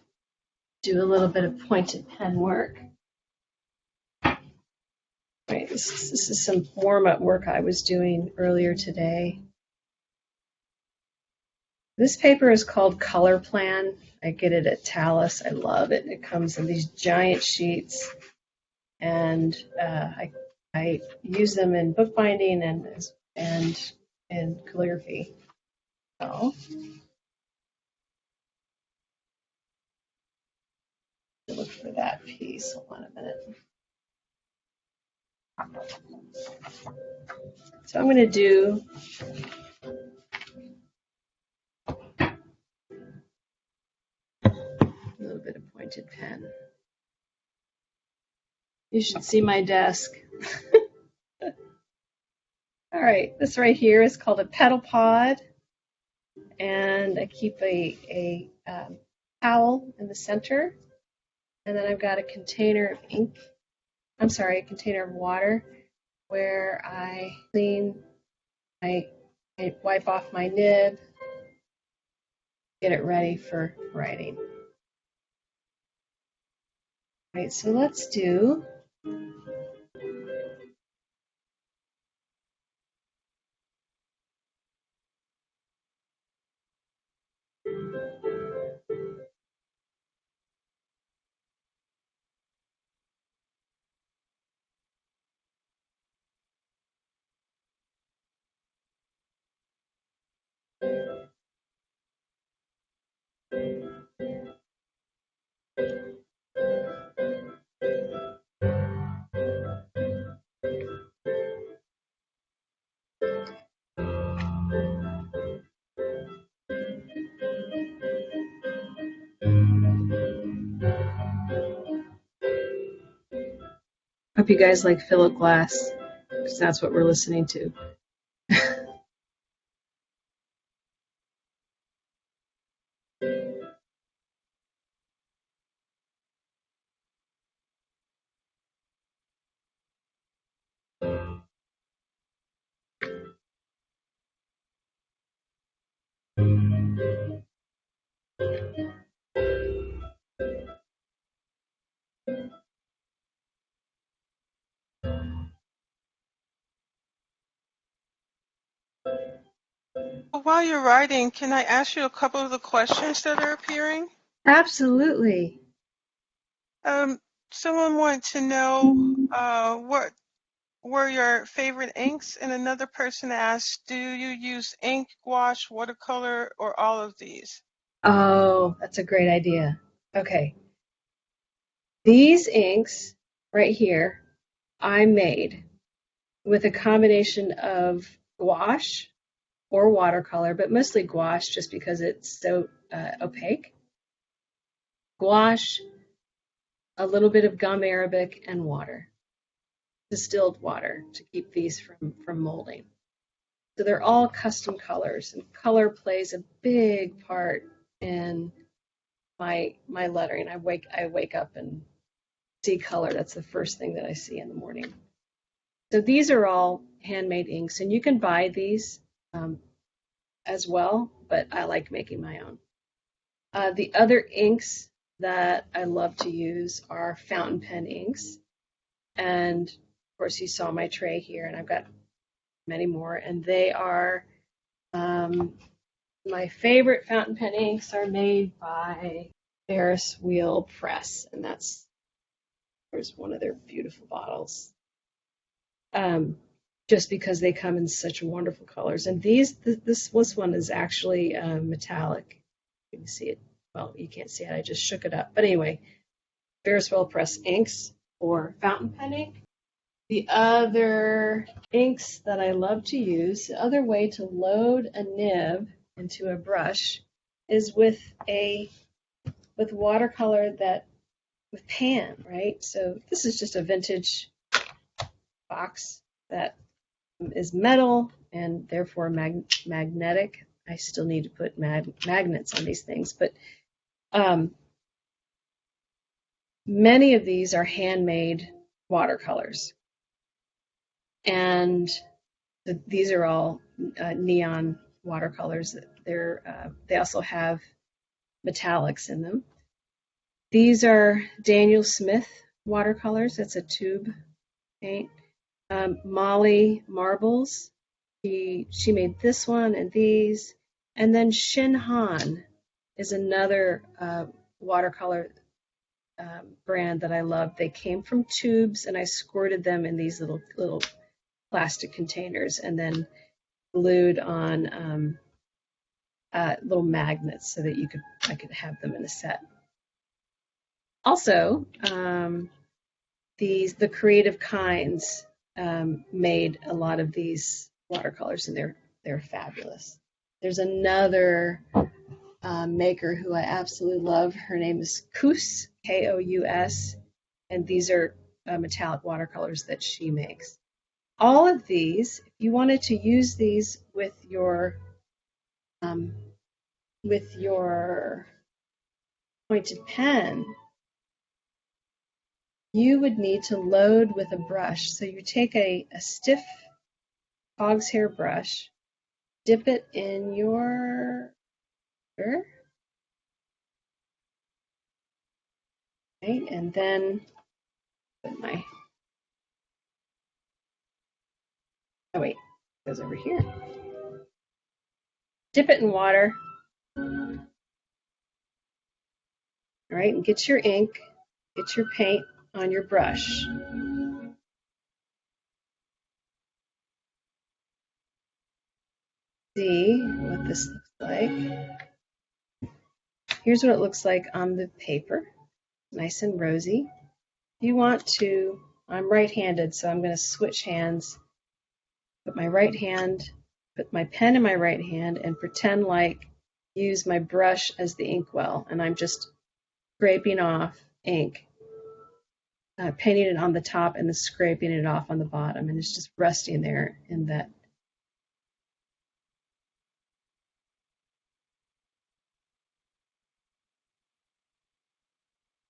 do a little bit of pointed pen work. Right, this is some warm-up work I was doing earlier today. This paper is called Color Plan. I get it at Talus. I love it. It comes in these giant sheets, and I use them in bookbinding and in calligraphy. So look for that piece. Hold on a minute. So I'm going to do a little bit of pointed pen. You should see my desk. All right, this right here is called a petal pod, and I keep a towel in the center, and then I've got a container of ink. I'm sorry, a container of water where I clean, I wipe off my nib, get it ready for writing. All right, so let's do hope you guys like Philip Glass, because that's what we're listening to. While you're writing, can I ask you a couple of the questions that are appearing? Absolutely. Someone wanted to know what were your favorite inks, and another person asked, do you use ink, gouache, watercolor, or all of these? Oh, that's a great idea. Okay. These inks right here, I made with a combination of gouache or watercolor, but mostly gouache just because it's so opaque. Gouache, a little bit of gum arabic, and water, distilled water to keep these from molding. So they're all custom colors, and color plays a big part in my lettering. I wake up and see color. That's the first thing that I see in the morning. So these are all handmade inks, and you can buy these as well, but I like making my own. The other inks that I love to use are fountain pen inks. And of course, you saw my tray here, and I've got many more, and they are my favorite fountain pen inks are made by Ferris Wheel Press, and there's one of their beautiful bottles. Just because they come in such wonderful colors. And this one is actually metallic. You can see it. Well, you can't see it. I just shook it up. But anyway, Ferris Wheel Press inks or fountain pen ink. The other inks that I love to use, the other way to load a nib into a brush is with watercolor that with pan, right? So this is just a vintage box that is metal and therefore magnetic. I still need to put magnets on these things, but many of these are handmade watercolors, and these are all neon watercolors. They also have metallics in them. These are Daniel Smith watercolors. That's a tube paint. Molly Marbles. She made this one and these. And then Shin Han is another watercolor brand that I love. They came from tubes, and I squirted them in these little plastic containers, and then glued on little magnets so that I could have them in a set. Also, the Creative Kinds made a lot of these watercolors, and they're fabulous. There's another maker who I absolutely love. Her name is Koos, Kous, and these are metallic watercolors that she makes. All of these, if you wanted to use these with your pointed pen, you would need to load with a brush. So you take a stiff hog's hair brush, dip it in your right, and then put my oh wait, it goes over here. Dip it in water. All right, and get your ink, get your paint on your brush. See what this looks like. Here's what it looks like on the paper, nice and rosy. If you want to, I'm right-handed, so I'm going to switch hands. Put my pen in my right hand and pretend like use my brush as the inkwell, and I'm just scraping off ink, painting it on the top and then scraping it off on the bottom, and it's just resting there in that.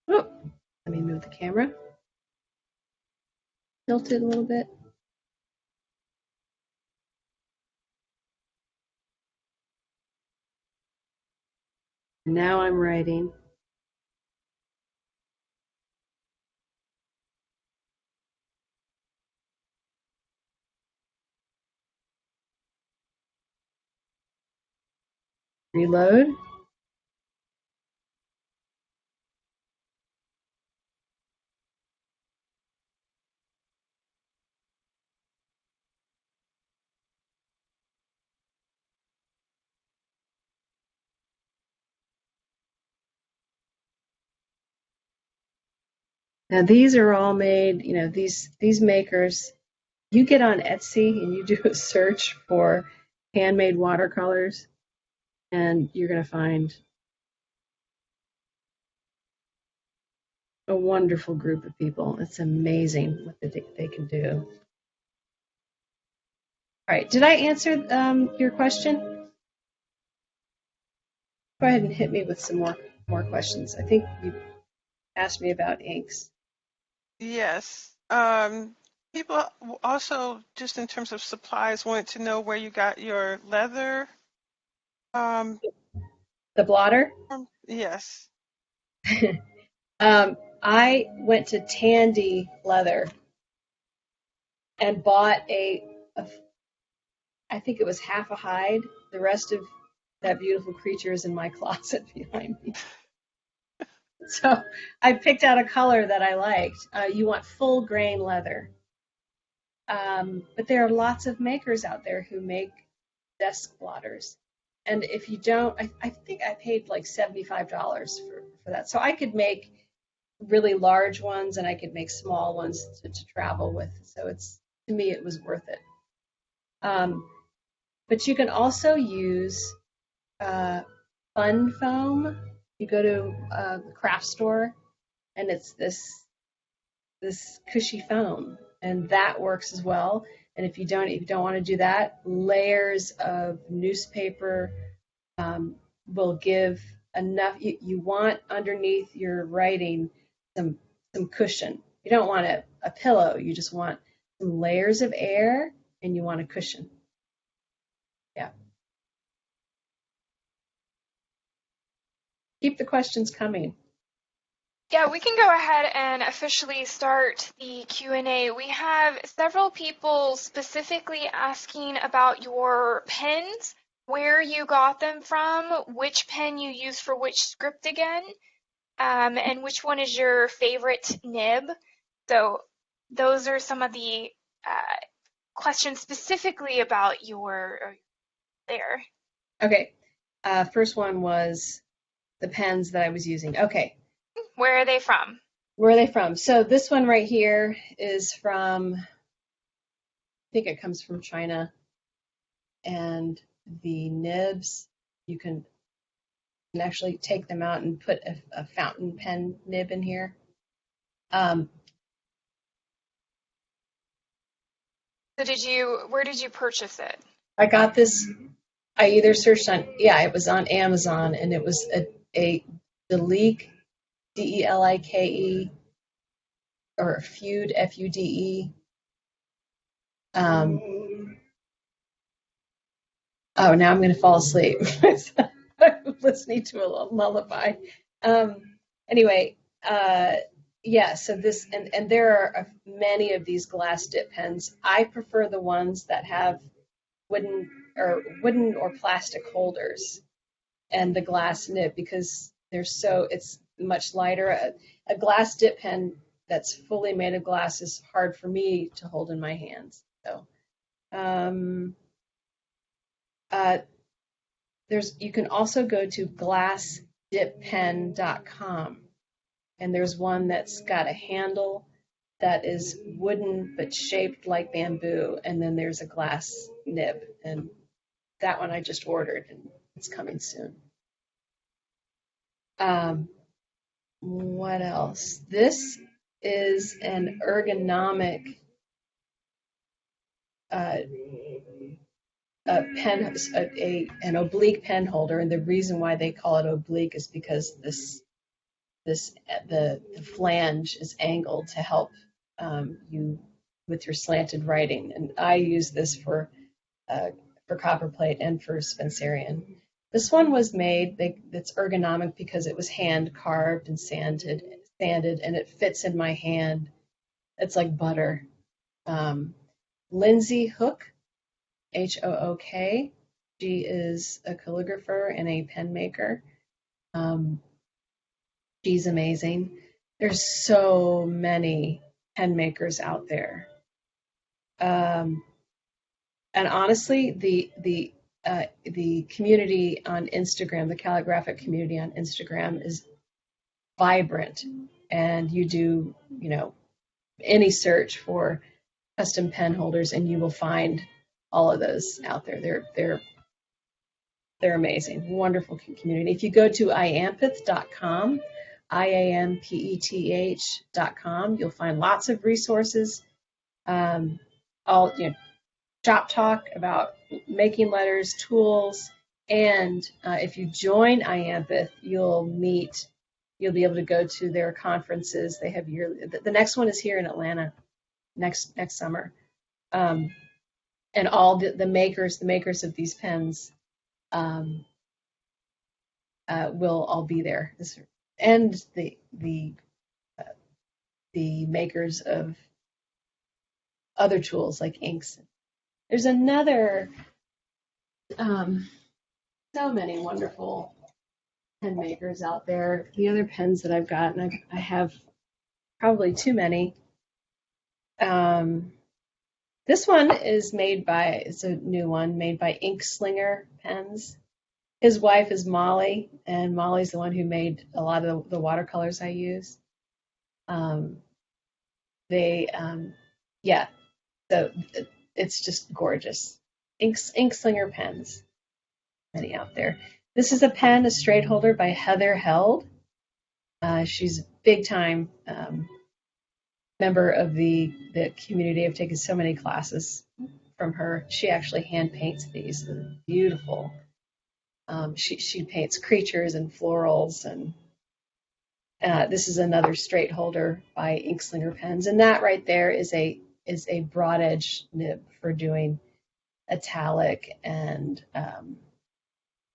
Oh, let me move the camera. Tilt it a little bit. Now I'm writing. Reload. Now these are all made, these makers, you get on Etsy and you do a search for handmade watercolors, and you're going to find a wonderful group of people. It's amazing what they can do. All right, did I answer your question? Go ahead and hit me with some more questions. I think you asked me about inks. Yes. People also, just in terms of supplies, wanted to know where you got your leather. The blotter? Yes. I went to Tandy Leather and bought I think it was half a hide. The rest of that beautiful creature is in my closet behind me. So I picked out a color that I liked. You want full grain leather. But there are lots of makers out there who make desk blotters. And if you don't, I think I paid like $75 for that. So I could make really large ones, and I could make small ones to travel with. So to me, it was worth it. But you can also use fun foam. You go to the craft store, and it's this cushy foam, and that works as well. And if you don't want to do that, layers of newspaper will give enough. You want underneath your writing some cushion. You don't want a pillow. You just want some layers of air, and you want a cushion. Yeah. Keep the questions coming. Yeah, we can go ahead and officially start the Q&A. We have several people specifically asking about your pens, where you got them from, which pen you use for which script again, and which one is your favorite nib. So those are some of the questions specifically about your there. Okay. First one was the pens that I was using. Okay. Where are they from? Where are they from? So this one right here is from, I think it comes from China. And the nibs, you can actually take them out and put a fountain pen nib in here. So where did you purchase it? I got this, I either searched on, it was on Amazon, and it was a Delique, Delike, or Fude, Fude. Oh, now I'm going to fall asleep. I'm listening to a lullaby. Anyway, so this, and there are many of these glass dip pens. I prefer the ones that have wooden or plastic holders and the glass nib, because it's much lighter. A glass dip pen that's fully made of glass is hard for me to hold in my hands. So, you can also go to glassdippen.com, and there's one that's got a handle that is wooden but shaped like bamboo, and then there's a glass nib, and that one I just ordered, and it's coming soon. What else? This is an ergonomic an oblique pen holder, and the reason why they call it oblique is because the flange is angled to help you with your slanted writing. And I use this for copperplate and for Spencerian. This one was made, it's ergonomic because it was hand carved and sanded, and it fits in my hand. It's like butter. Lindsay Hook, Hook. She is a calligrapher and a pen maker. She's amazing. There's so many pen makers out there. And honestly, the community on Instagram, the calligraphic community on Instagram, is vibrant. And you do, any search for custom pen holders, and you will find all of those out there. They're amazing, wonderful community. If you go to iampeth.com, IAMPETH.com, you'll find lots of resources. All shop talk about making letters, tools, and if you join iampeth, you'll be able to go to their conferences. They have yearly. The next one is here in Atlanta next summer, and all the makers of these pens will all be there, and the makers of other tools like inks. There's another so many wonderful pen makers out there. The other pens that I've got, and I have probably too many. This one is it's a new one made by Ink Slinger Pens. His wife is Molly, and Molly's the one who made a lot of the watercolors I use. Um, they, yeah, so it's just gorgeous. Ink Slinger pens, many out there. This is a pen, a straight holder by Heather Held. She's a big time member of the community. I've taken so many classes from her. She actually hand paints these. They're beautiful. She paints creatures and florals, and this is another straight holder by Inkslinger Pens, and that right there is a broad edge nib for doing italic and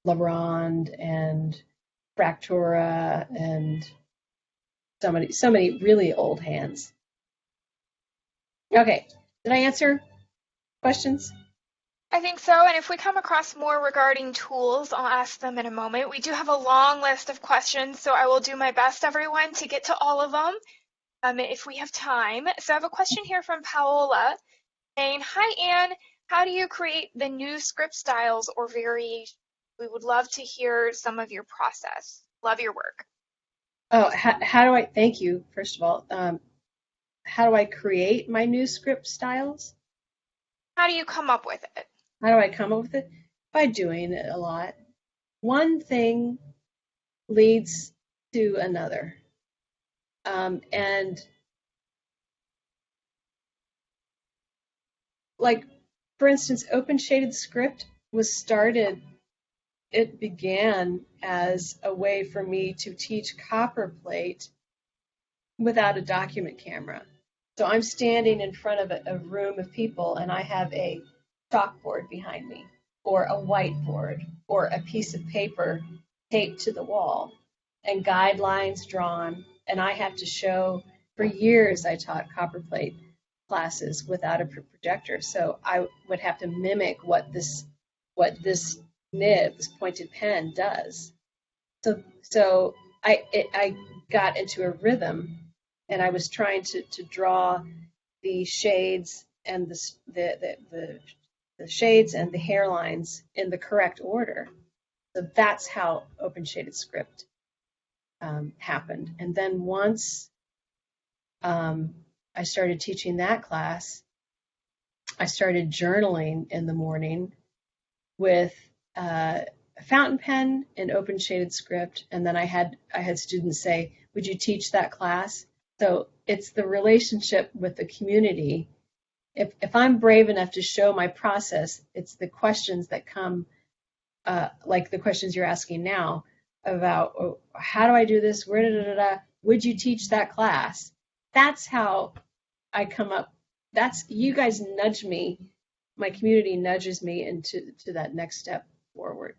La Ronde and Fractura and so many really old hands. Okay, did I answer questions? I think so, and if we come across more regarding tools, I'll ask them in a moment. We do have a long list of questions, so I will do my best, everyone, to get to all of them if we have time. So I have a question here from Paola saying, "Hi, Anne. How do you create the new script styles or variations? We would love to hear some of your process. Love your work." Oh, how do I, thank you, first of all. How do I create my new script styles? How do you come up with it? How do I come up with it? By doing it a lot. One thing leads to another. And like, for instance, Open Shaded Script was started, it began as a way for me to teach copperplate without a document camera. So I'm standing in front of a room of people and I have a chalkboard behind me or a whiteboard or a piece of paper taped to the wall and guidelines drawn, and I have to show, for years I taught copperplate classes without a projector, so I would have to mimic what this nib, this pointed pen does. So I got into a rhythm, and I was trying to draw the shades and the shades and the hairlines in the correct order. So that's how Open Shaded Script happened. And then once I started teaching that class, I started journaling in the morning with a fountain pen and Open Shaded Script, and then I had students say, "Would you teach that class?" So it's the relationship with the community. If I'm brave enough to show my process, it's the questions that come, like the questions you're asking now about, oh, how do I do this? Where would you teach that class? That's how I come up. That's, you guys nudge me. My community nudges me into that next step forward.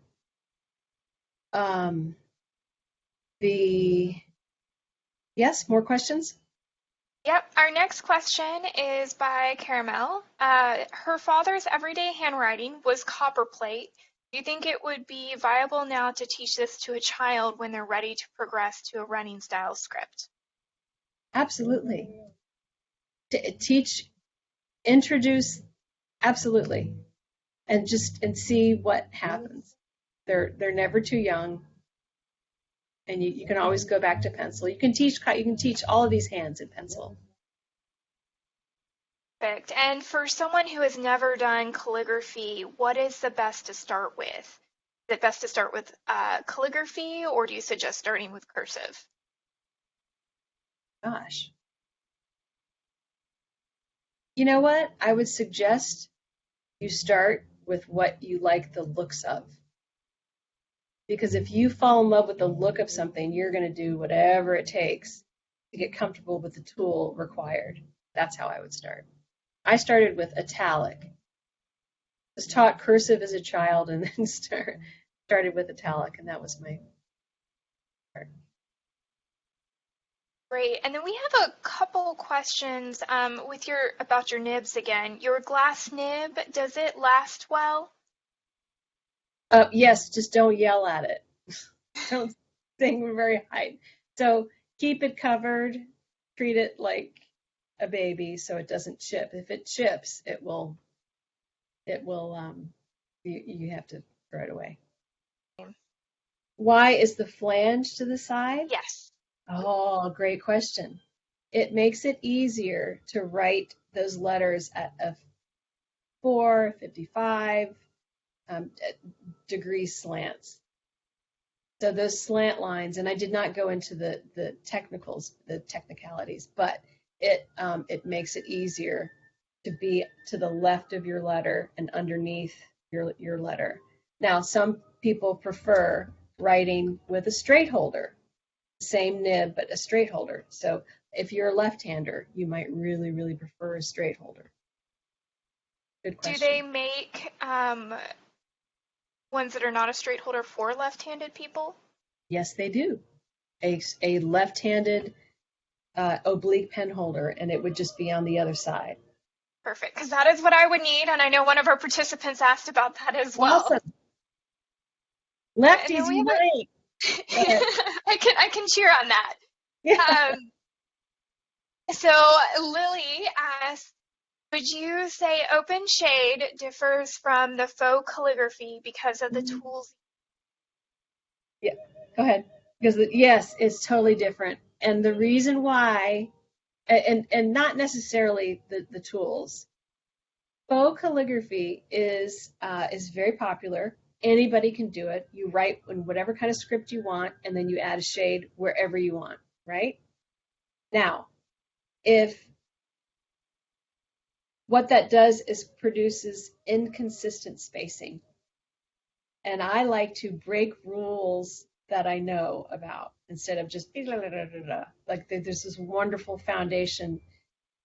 Yes, more questions? Yep, our next question is by Caramel. Her father's everyday handwriting was copperplate. Do you think it would be viable now to teach this to a child when they're ready to progress to a running style script? Absolutely. Teach, introduce, absolutely, and see what happens. They're never too young, and you can always go back to pencil. You can teach all of these hands in pencil. Perfect. And for someone who has never done calligraphy, what is the best to start with? Is it best to start with calligraphy, or do you suggest starting with cursive? Gosh. You know what? I would suggest you start with what you like the looks of. Because if you fall in love with the look of something, you're going to do whatever it takes to get comfortable with the tool required. That's how I would start. I started with italic. I was taught cursive as a child and then started with italic, and that was my start. Great. And then we have a couple questions about your nibs again. Your glass nib, does it last well? Yes, just don't yell at it. Don't sing very high. So keep it covered. Treat it like a baby so it doesn't chip. If it chips, you have to throw it away. Why is the flange to the side? Yes. Oh, great question. it makes it easier to write those letters at a 455 degree slants. So those slant lines, and I did not go into the technicalities, but it makes it easier to be to the left of your letter and underneath your letter. Now, some people prefer writing with a straight holder, same nib, but a straight holder. So if you're a left-hander, you might really, really prefer a straight holder. Good Do question. they make ones that are not a straight holder for left-handed people? Yes, they do. A left-handed oblique pen holder, and it would just be on the other side. Perfect, because that is what I would need, and I know one of our participants asked about that as well. Awesome. And then Lefties we have unite. Go ahead. I can cheer on that. Yeah. So Lily asked, would you say open shade differs from the faux calligraphy because of the tools? Yeah. Go ahead. Because yes, it's totally different, and the reason why, and not necessarily the tools. Faux calligraphy is very popular. Anybody can do it. You write in whatever kind of script you want, and then you add a shade wherever you want, right? Now, if what that does is produces inconsistent spacing, and I like to break rules that I know about instead of just like there's this wonderful foundation.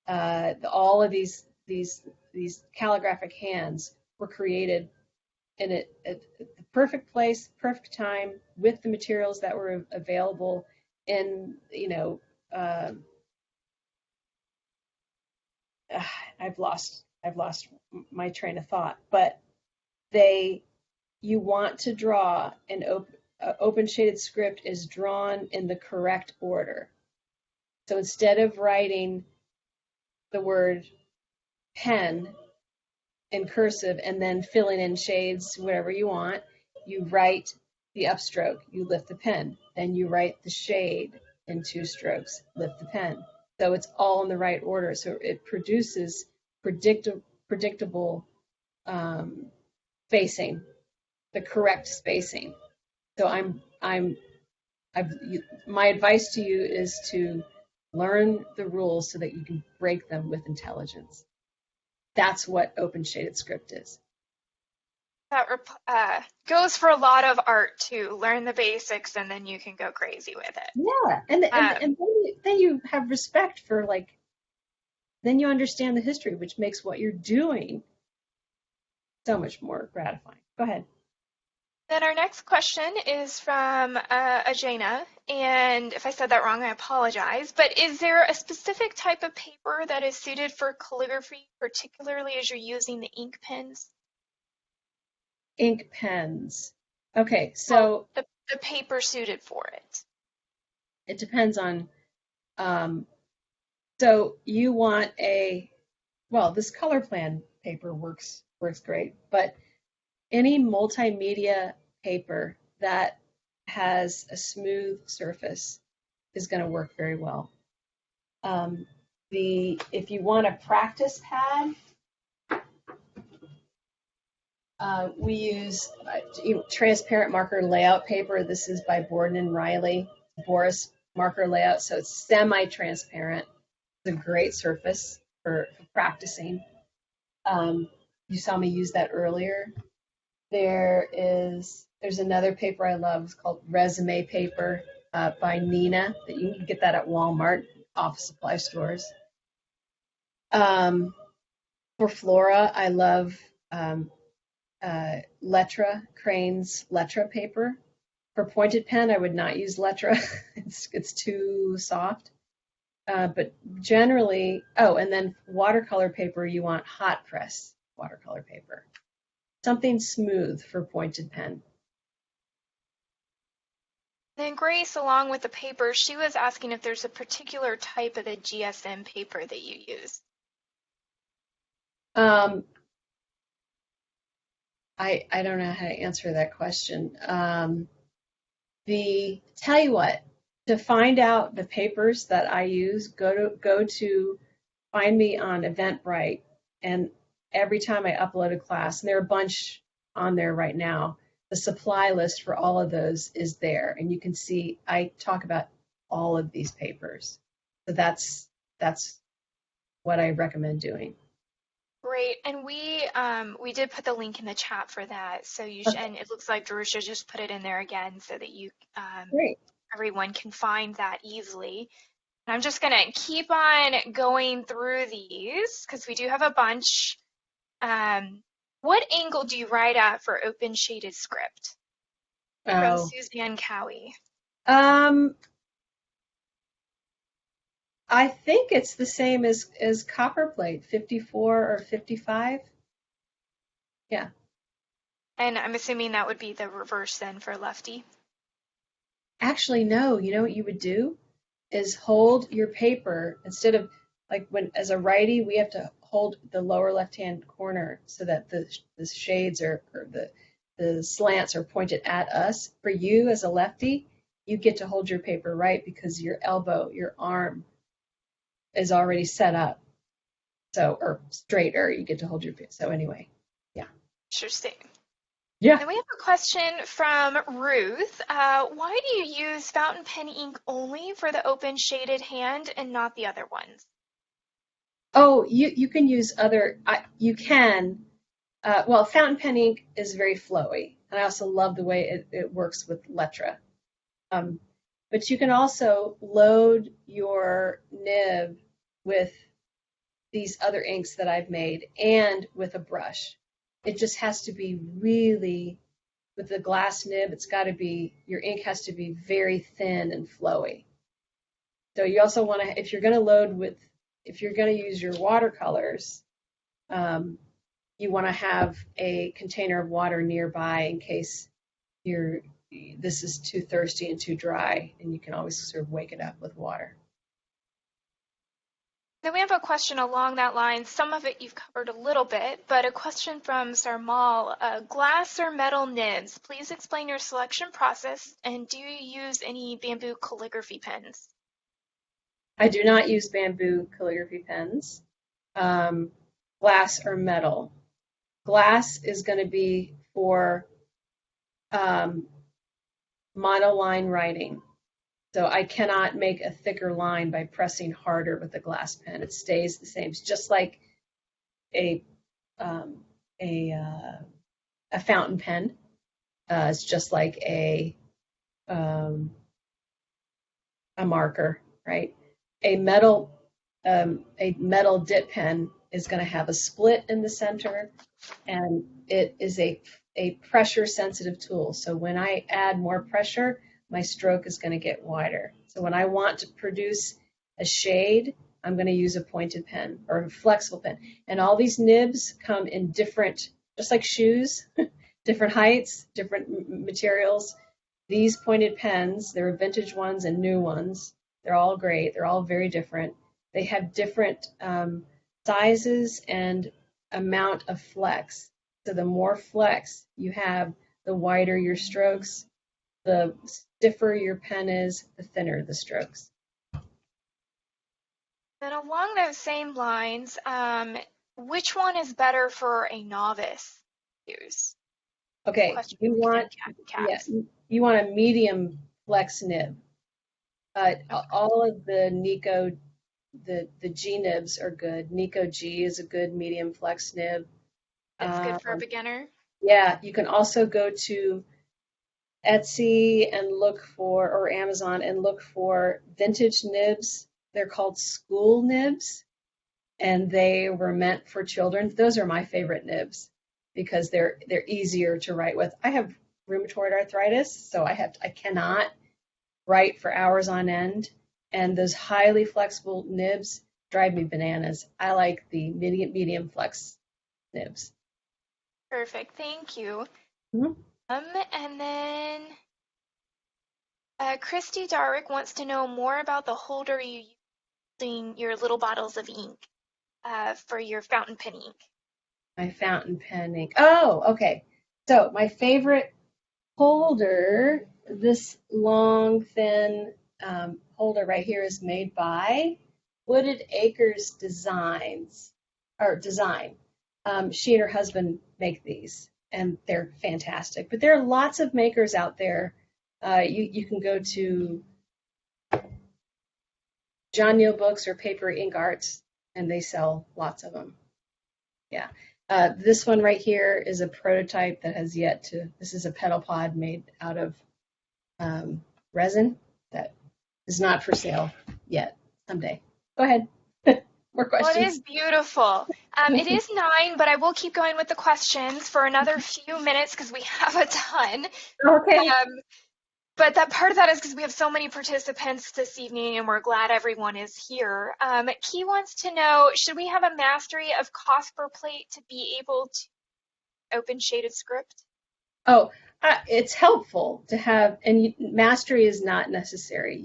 All of these calligraphic hands were created in at the perfect place, perfect time, with the materials that were available. And I've lost my train of thought. But you want to draw an open shaded script is drawn in the correct order. So instead of writing the word pen in cursive and then filling in shades whatever you want, you write the upstroke, you lift the pen, then you write the shade in two strokes, lift the pen. So it's all in the right order. So it produces predictable spacing, the correct spacing. So my advice to you is to learn the rules so that you can break them with intelligence. That's what open shaded script is. That goes for a lot of art too. Learn the basics, and then you can go crazy with it. Yeah, and then you have respect for then you understand the history, which makes what you're doing so much more gratifying. Go ahead. Then our next question is from Ajana, and if I said that wrong, I apologize. But is there a specific type of paper that is suited for calligraphy, particularly as you're using the ink pens? Ink pens. Okay, so the paper suited for it. it depends on. So you want this color plan paper works great, but any multimedia paper that has a smooth surface is going to work very well. If you want a practice pad, we use transparent marker layout paper. This is by Borden and Riley, Boris marker layout, so it's semi-transparent. It's a great surface for practicing. You saw me use that earlier. There's another paper I love. It's called Resume Paper by Nina. That you can get that at Walmart, office supply stores. For Flora, I love Letra, Crane's Letra paper. For pointed pen, I would not use Letra. It's too soft. But generally, and then watercolor paper, you want hot press watercolor paper. Something smooth for pointed pen. Then Grace, along with the paper, she was asking if there's a particular type of the GSM paper that you use. I don't know how to answer that question. Tell you what, To find out the papers that I use, go to find me on Eventbrite, and every time I upload a class, and there are a bunch on there right now, the supply list for all of those is there, and you can see I talk about all of these papers. So that's what I recommend doing. Great. And we did put the link in the chat for that. So Okay, and it looks like Jerusha just put it in there again so that great. everyone can find that easily. And I'm just gonna keep on going through these because we do have a bunch. What angle do you write at for open shaded script? From Oh, Suzanne Cowie. um, I think it's the same as copperplate, 54 or 55. Yeah. And I'm assuming that would be the reverse then for lefty. Actually, no. You know what you would do is hold your paper instead of like when as a righty we have to hold the lower left hand corner so that the shades or the slants are pointed at us. For you as a lefty, you get to hold your paper right because your elbow, your arm is already set up. So or straighter, you get to hold your paper. So anyway, yeah. Interesting. Yeah. Then we have a question from Ruth. Why do you use fountain pen ink only for the open shaded hand and not the other ones? Oh, you can use other you can well, fountain pen ink is very flowy, and I also love the way it works with Letra. Um, but you can also load your nib with these other inks that I've made and with a brush. It just has to be really, with the glass nib, it's got to be, your ink has to be very thin and flowy. So you also want to, if you're going to use your watercolors, um, you want to have a container of water nearby in case this is too thirsty and too dry, and you can always sort of wake it up with water. Then we have a question along that line. Some of it you've covered a little bit, but a question from Sarmal. Glass or metal nibs? Please explain your selection process, and do you use any bamboo calligraphy pens? I do not use bamboo calligraphy pens. Um, Glass or metal. Glass is going to be for um, monoline writing. So I cannot make a thicker line by pressing harder with a glass pen. It stays the same. It's just like a um, a uh, a fountain pen. It's just like um, a marker, right? A metal a metal dip pen is going to have a split in the center, and it is a pressure sensitive tool. So when I add more pressure, my stroke is going to get wider. So when I want to produce a shade, I'm going to use a pointed pen or a flexible pen. And all these nibs come in different, just like shoes, different heights, different materials. These pointed pens, there are vintage ones and new ones. They're all great. They're all very different. They have different sizes and amount of flex. So the more flex you have, the wider your strokes, the stiffer your pen is, the thinner the strokes. Then along those same lines, which one is better for a novice to use? Okay, Question from yeah, Cabs. you want a medium flex nib. Okay. All of the Nico, the G nibs are good. Nico G is a good medium flex nib. It's good for a Um, beginner. yeah, you can also go to Etsy and look for, or Amazon and look for vintage nibs. They're called school nibs, and they were meant for children. Those are my favorite nibs because they're easier to write with. I have rheumatoid arthritis, so I cannot write for hours on end, and those highly flexible nibs drive me bananas. I like the medium flex nibs. Perfect. Thank you. Mhm. And then Christy Darwick wants to know more about the holder you use in your little bottles of ink for your fountain pen ink. My fountain pen ink. Oh, okay. So my favorite holder, this long, thin holder right here is made by Wooded Acres Designs, or Design. She and her husband make these, and they're fantastic. But there are lots of makers out there. You can go to John Neal Books or Paper Ink Arts, and they sell lots of them. Yeah. This one right here is a prototype that has yet to, this is a petal pod made out of resin that is not for sale yet. Someday. Go ahead. More Well, it questions? is beautiful. It is 9, but I will keep going with the questions for another few minutes because we have a ton. Okay. But that part of that is because we have so many participants this evening and we're glad everyone is here. Key wants to know, should we have a mastery of copper plate to be able to open shaded script? Oh, it's helpful to have, and mastery is not necessary.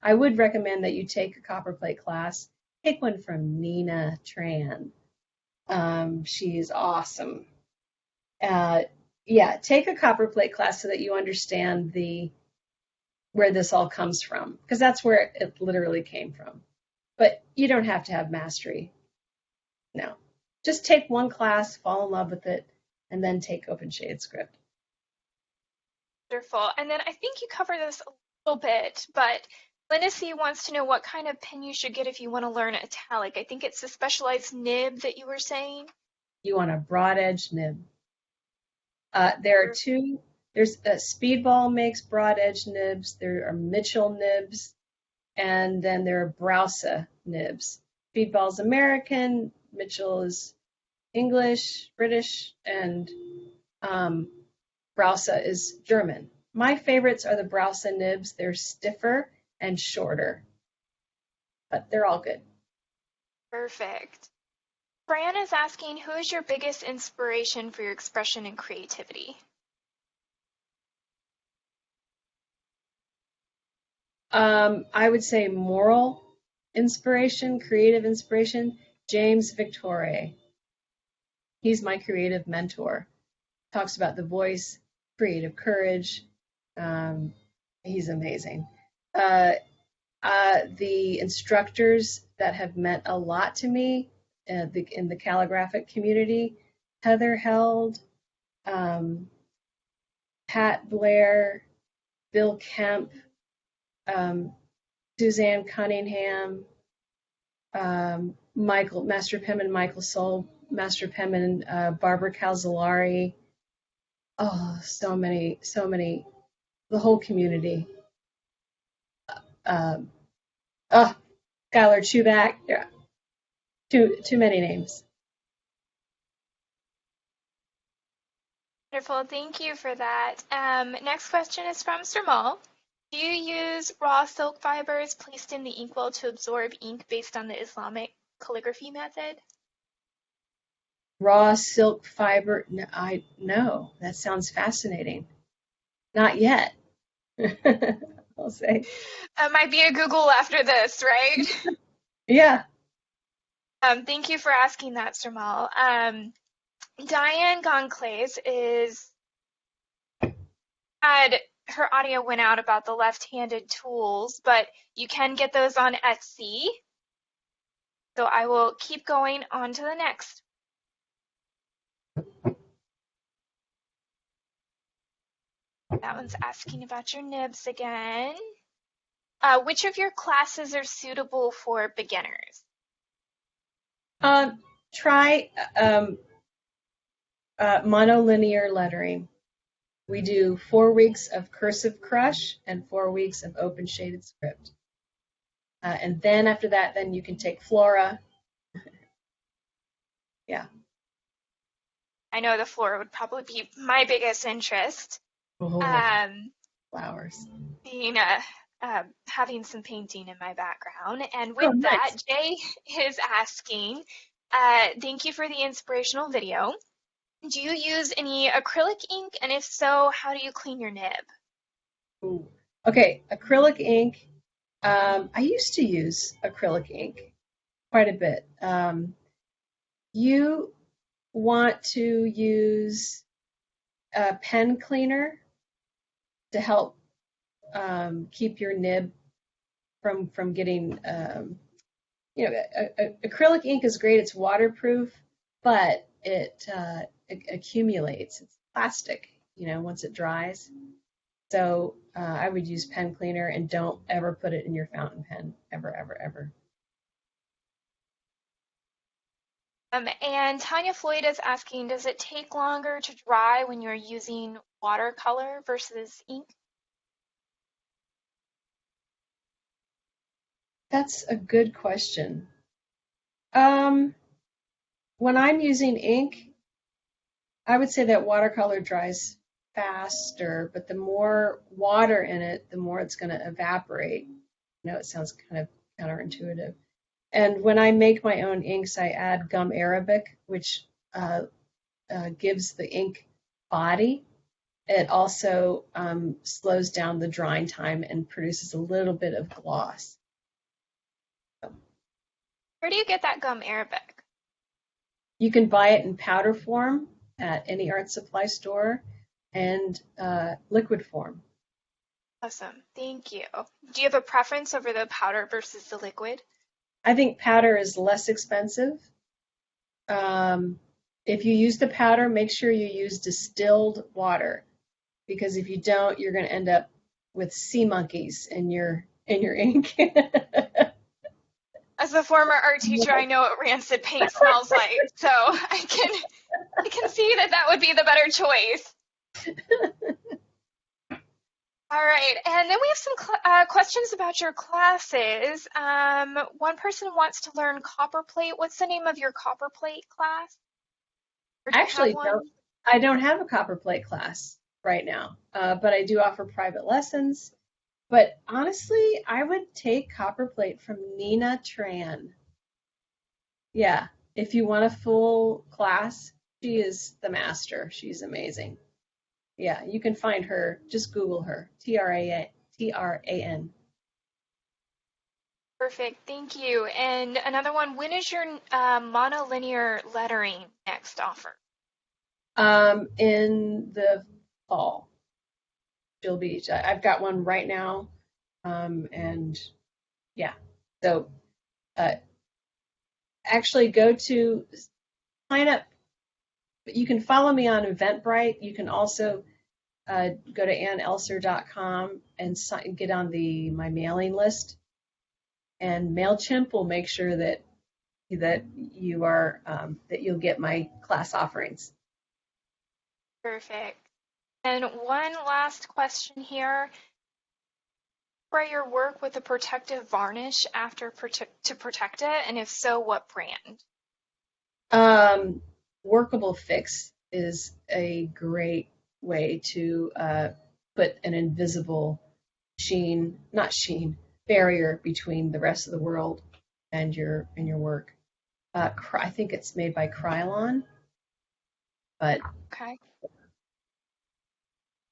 I would recommend that you take a copperplate class. Take one from Nina Tran. She is awesome. Yeah, take a copperplate class so that you understand where this all comes from, because that's where it literally came from. But you don't have to have mastery. No, just take one class, fall in love with it, and then take open shaded script. Wonderful. And then I think you covered this a little bit, but Linda C wants to know what kind of pen you should get if you want to learn italic. I think it's the specialized nib that you were saying. You want a broad edge nib. There are two. There's Speedball makes broad edge nibs. There are Mitchell nibs, and then there are Browse nibs. Speedball's American, Mitchell is English, British, and Browse is German. My favorites are the Browse nibs. They're stiffer and shorter, but they're all good. Perfect. Brian is asking, who is your biggest inspiration for your expression and creativity? I would say moral inspiration, creative inspiration, James Victore. He's my creative mentor. Talks about the voice, creative courage. He's amazing. The instructors that have meant a lot to me in the calligraphic community, Heather Held, Pat Blair, Bill Kemp, Suzanne Cunningham, Master Penman Michael Soul, Master Penman Barbara Calzolari. Oh, so many, the whole community. Skylar Chubak. Yeah. Too many names. Wonderful, thank you for that. Next question is from Sirmal. Do you use raw silk fibers placed in the inkwell to absorb ink based on the Islamic calligraphy method? Raw silk fiber? No, that sounds fascinating. Not yet. I'll say. Might be a Google after this, right? Yeah. Thank you for asking that, Sirmal. Diane Gonclays had her audio went out about the left-handed tools, but you can get those on Etsy. So I will keep going on to the next. That one's asking about your nibs again. Which of your classes are suitable for beginners? Try monolinear lettering. We do 4 weeks of cursive crush and 4 weeks of open shaded script. And then after that, then you can take Flora. Yeah. I know the Flora would probably be my biggest interest. Oh, flowers. Being having some painting in my background. And with nice. that, Jay is asking, thank you for the inspirational video. Do you use any acrylic ink? And if so, how do you clean your nib? Ooh. Okay, acrylic ink. I used to use acrylic ink quite a bit. You want to use a pen cleaner to help keep your nib from getting, acrylic ink is great. It's waterproof, but it accumulates. It's plastic, once it dries. So I would use pen cleaner and don't ever put it in your fountain pen, ever, ever, ever. And Tanya Floyd is asking, does it take longer to dry when you're using watercolor versus ink? That's a good question. When I'm using ink, I would say that watercolor dries faster, but the more water in it, the more it's going to evaporate. It sounds kind of counterintuitive. And when I make my own inks, I add gum arabic, which gives the ink body. It also slows down the drying time and produces a little bit of gloss. Where do you get that gum arabic? You can buy it in powder form at any art supply store and liquid form. Awesome, thank you. Do you have a preference over the powder versus the liquid? I think powder is less expensive. If you use the powder, make sure you use distilled water, because if you don't, you're going to end up with sea monkeys in your ink. As a former art teacher, I know what rancid paint smells like, so I can see that would be the better choice. All right, and then we have some questions about your classes. One person wants to learn copperplate. What's the name of your copperplate class? Or do you Actually, have one? I don't have a copperplate class right now, but I do offer private lessons. But honestly, I would take copperplate from Nina Tran. Yeah, if you want a full class, she is the master. She's amazing. Yeah, you can find her. Just Google her. Tran. Perfect, thank you. And another one, when is your monolinear lettering next offer? In the fall. I've got one right now. And yeah, so actually go to sign up. You can follow me on Eventbrite. You can also go to annelser.com and get on my mailing list. And MailChimp will make sure that you are that you'll get my class offerings. Perfect. And one last question here. Spray your work with a protective varnish after to protect it, and if so, what brand? Workable Fix is a great way to put an invisible barrier between the rest of the world and your work. I think it's made by Krylon, but okay.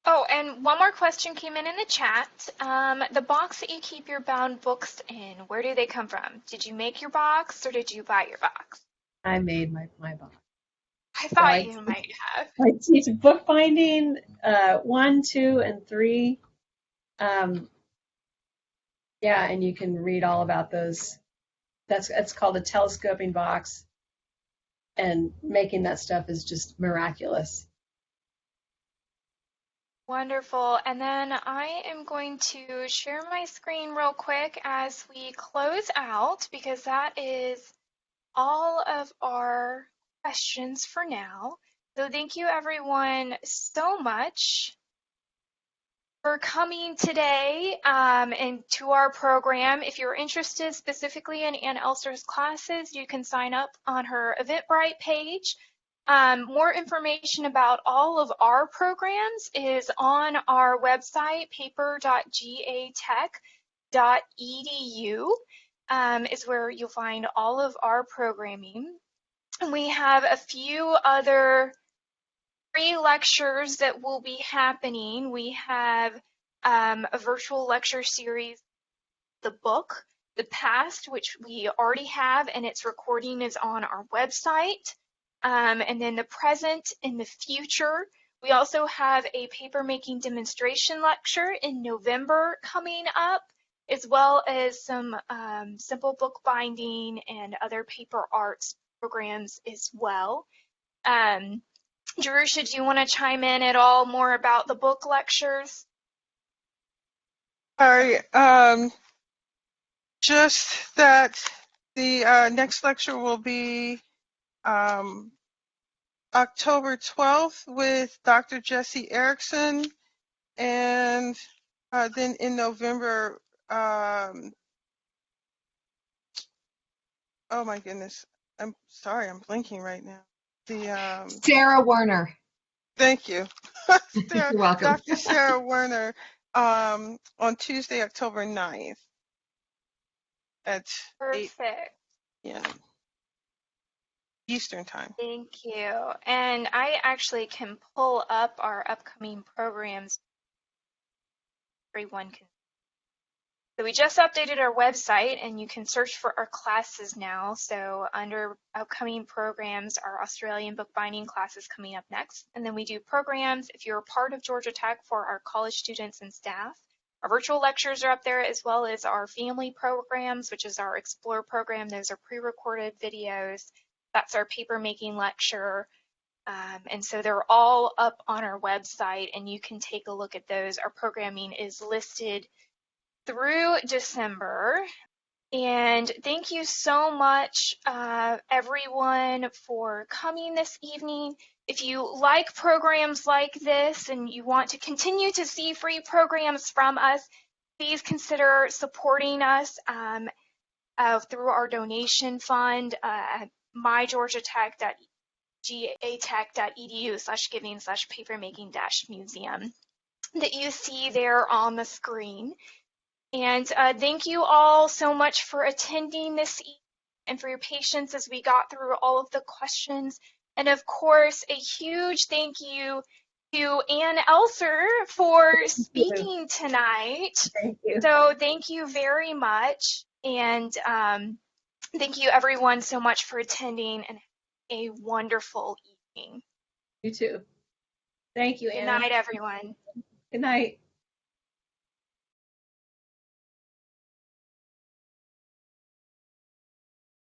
Oh, and one more question came in the chat. The box that you keep your bound books in, where do they come from? Did you make your box or did you buy your box? I made my box. I thought you might have. I teach bookbinding 1, 2, and 3. Yeah, and you can read all about those. It's called a telescoping box, and making that stuff is just miraculous. Wonderful. And then I am going to share my screen real quick as we close out, because that is all of our questions for now. So thank you everyone so much for coming today and to our program. If you're interested specifically in Ann Elser's classes, you can sign up on her Eventbrite page. More information about all of our programs is on our website, paper.gatech.edu, is where you'll find all of our programming. And we have a few other free lectures that will be happening. We have a virtual lecture series, The Book, The Past, which we already have, and its recording is on our website. And then The Present and the Future. We also have a papermaking demonstration lecture in November coming up. as well as some simple bookbinding and other paper arts programs as well. Jerusha, do you want to chime in at all more about the book lectures? All right. Just that the next lecture will be October 12th with Dr. Jesse Erickson, and then in November, oh my goodness, I'm sorry, I'm blinking right now. Sarah Werner. Thank you. You're welcome. Dr. Sarah Werner on Tuesday, October 9th at 8 Perfect. p.m. Eastern Time. Thank you. And I actually can pull up our upcoming programs. Everyone can. So we just updated our website, and you can search for our classes now. So under upcoming programs, our Australian bookbinding class is coming up next. And then we do programs if you're a part of Georgia Tech for our college students and staff. Our virtual lectures are up there, as well as our family programs, which is our Explore program. Those are pre-recorded videos. That's our papermaking lecture. And so they're all up on our website, and you can take a look at those. Our programming is listed through December. And thank you so much, everyone, for coming this evening. If you like programs like this and you want to continue to see free programs from us, please consider supporting us through our donation fund at mygeorgiatech.edu/giving/papermaking-museum that you see there on the screen. And thank you all so much for attending this evening and for your patience as we got through all of the questions. And of course, a huge thank you to Ann Elser for speaking tonight. Thank you. So thank you very much. And thank you everyone so much for attending, and have a wonderful evening. You too. Thank you, Good Anna. night, everyone. Good night.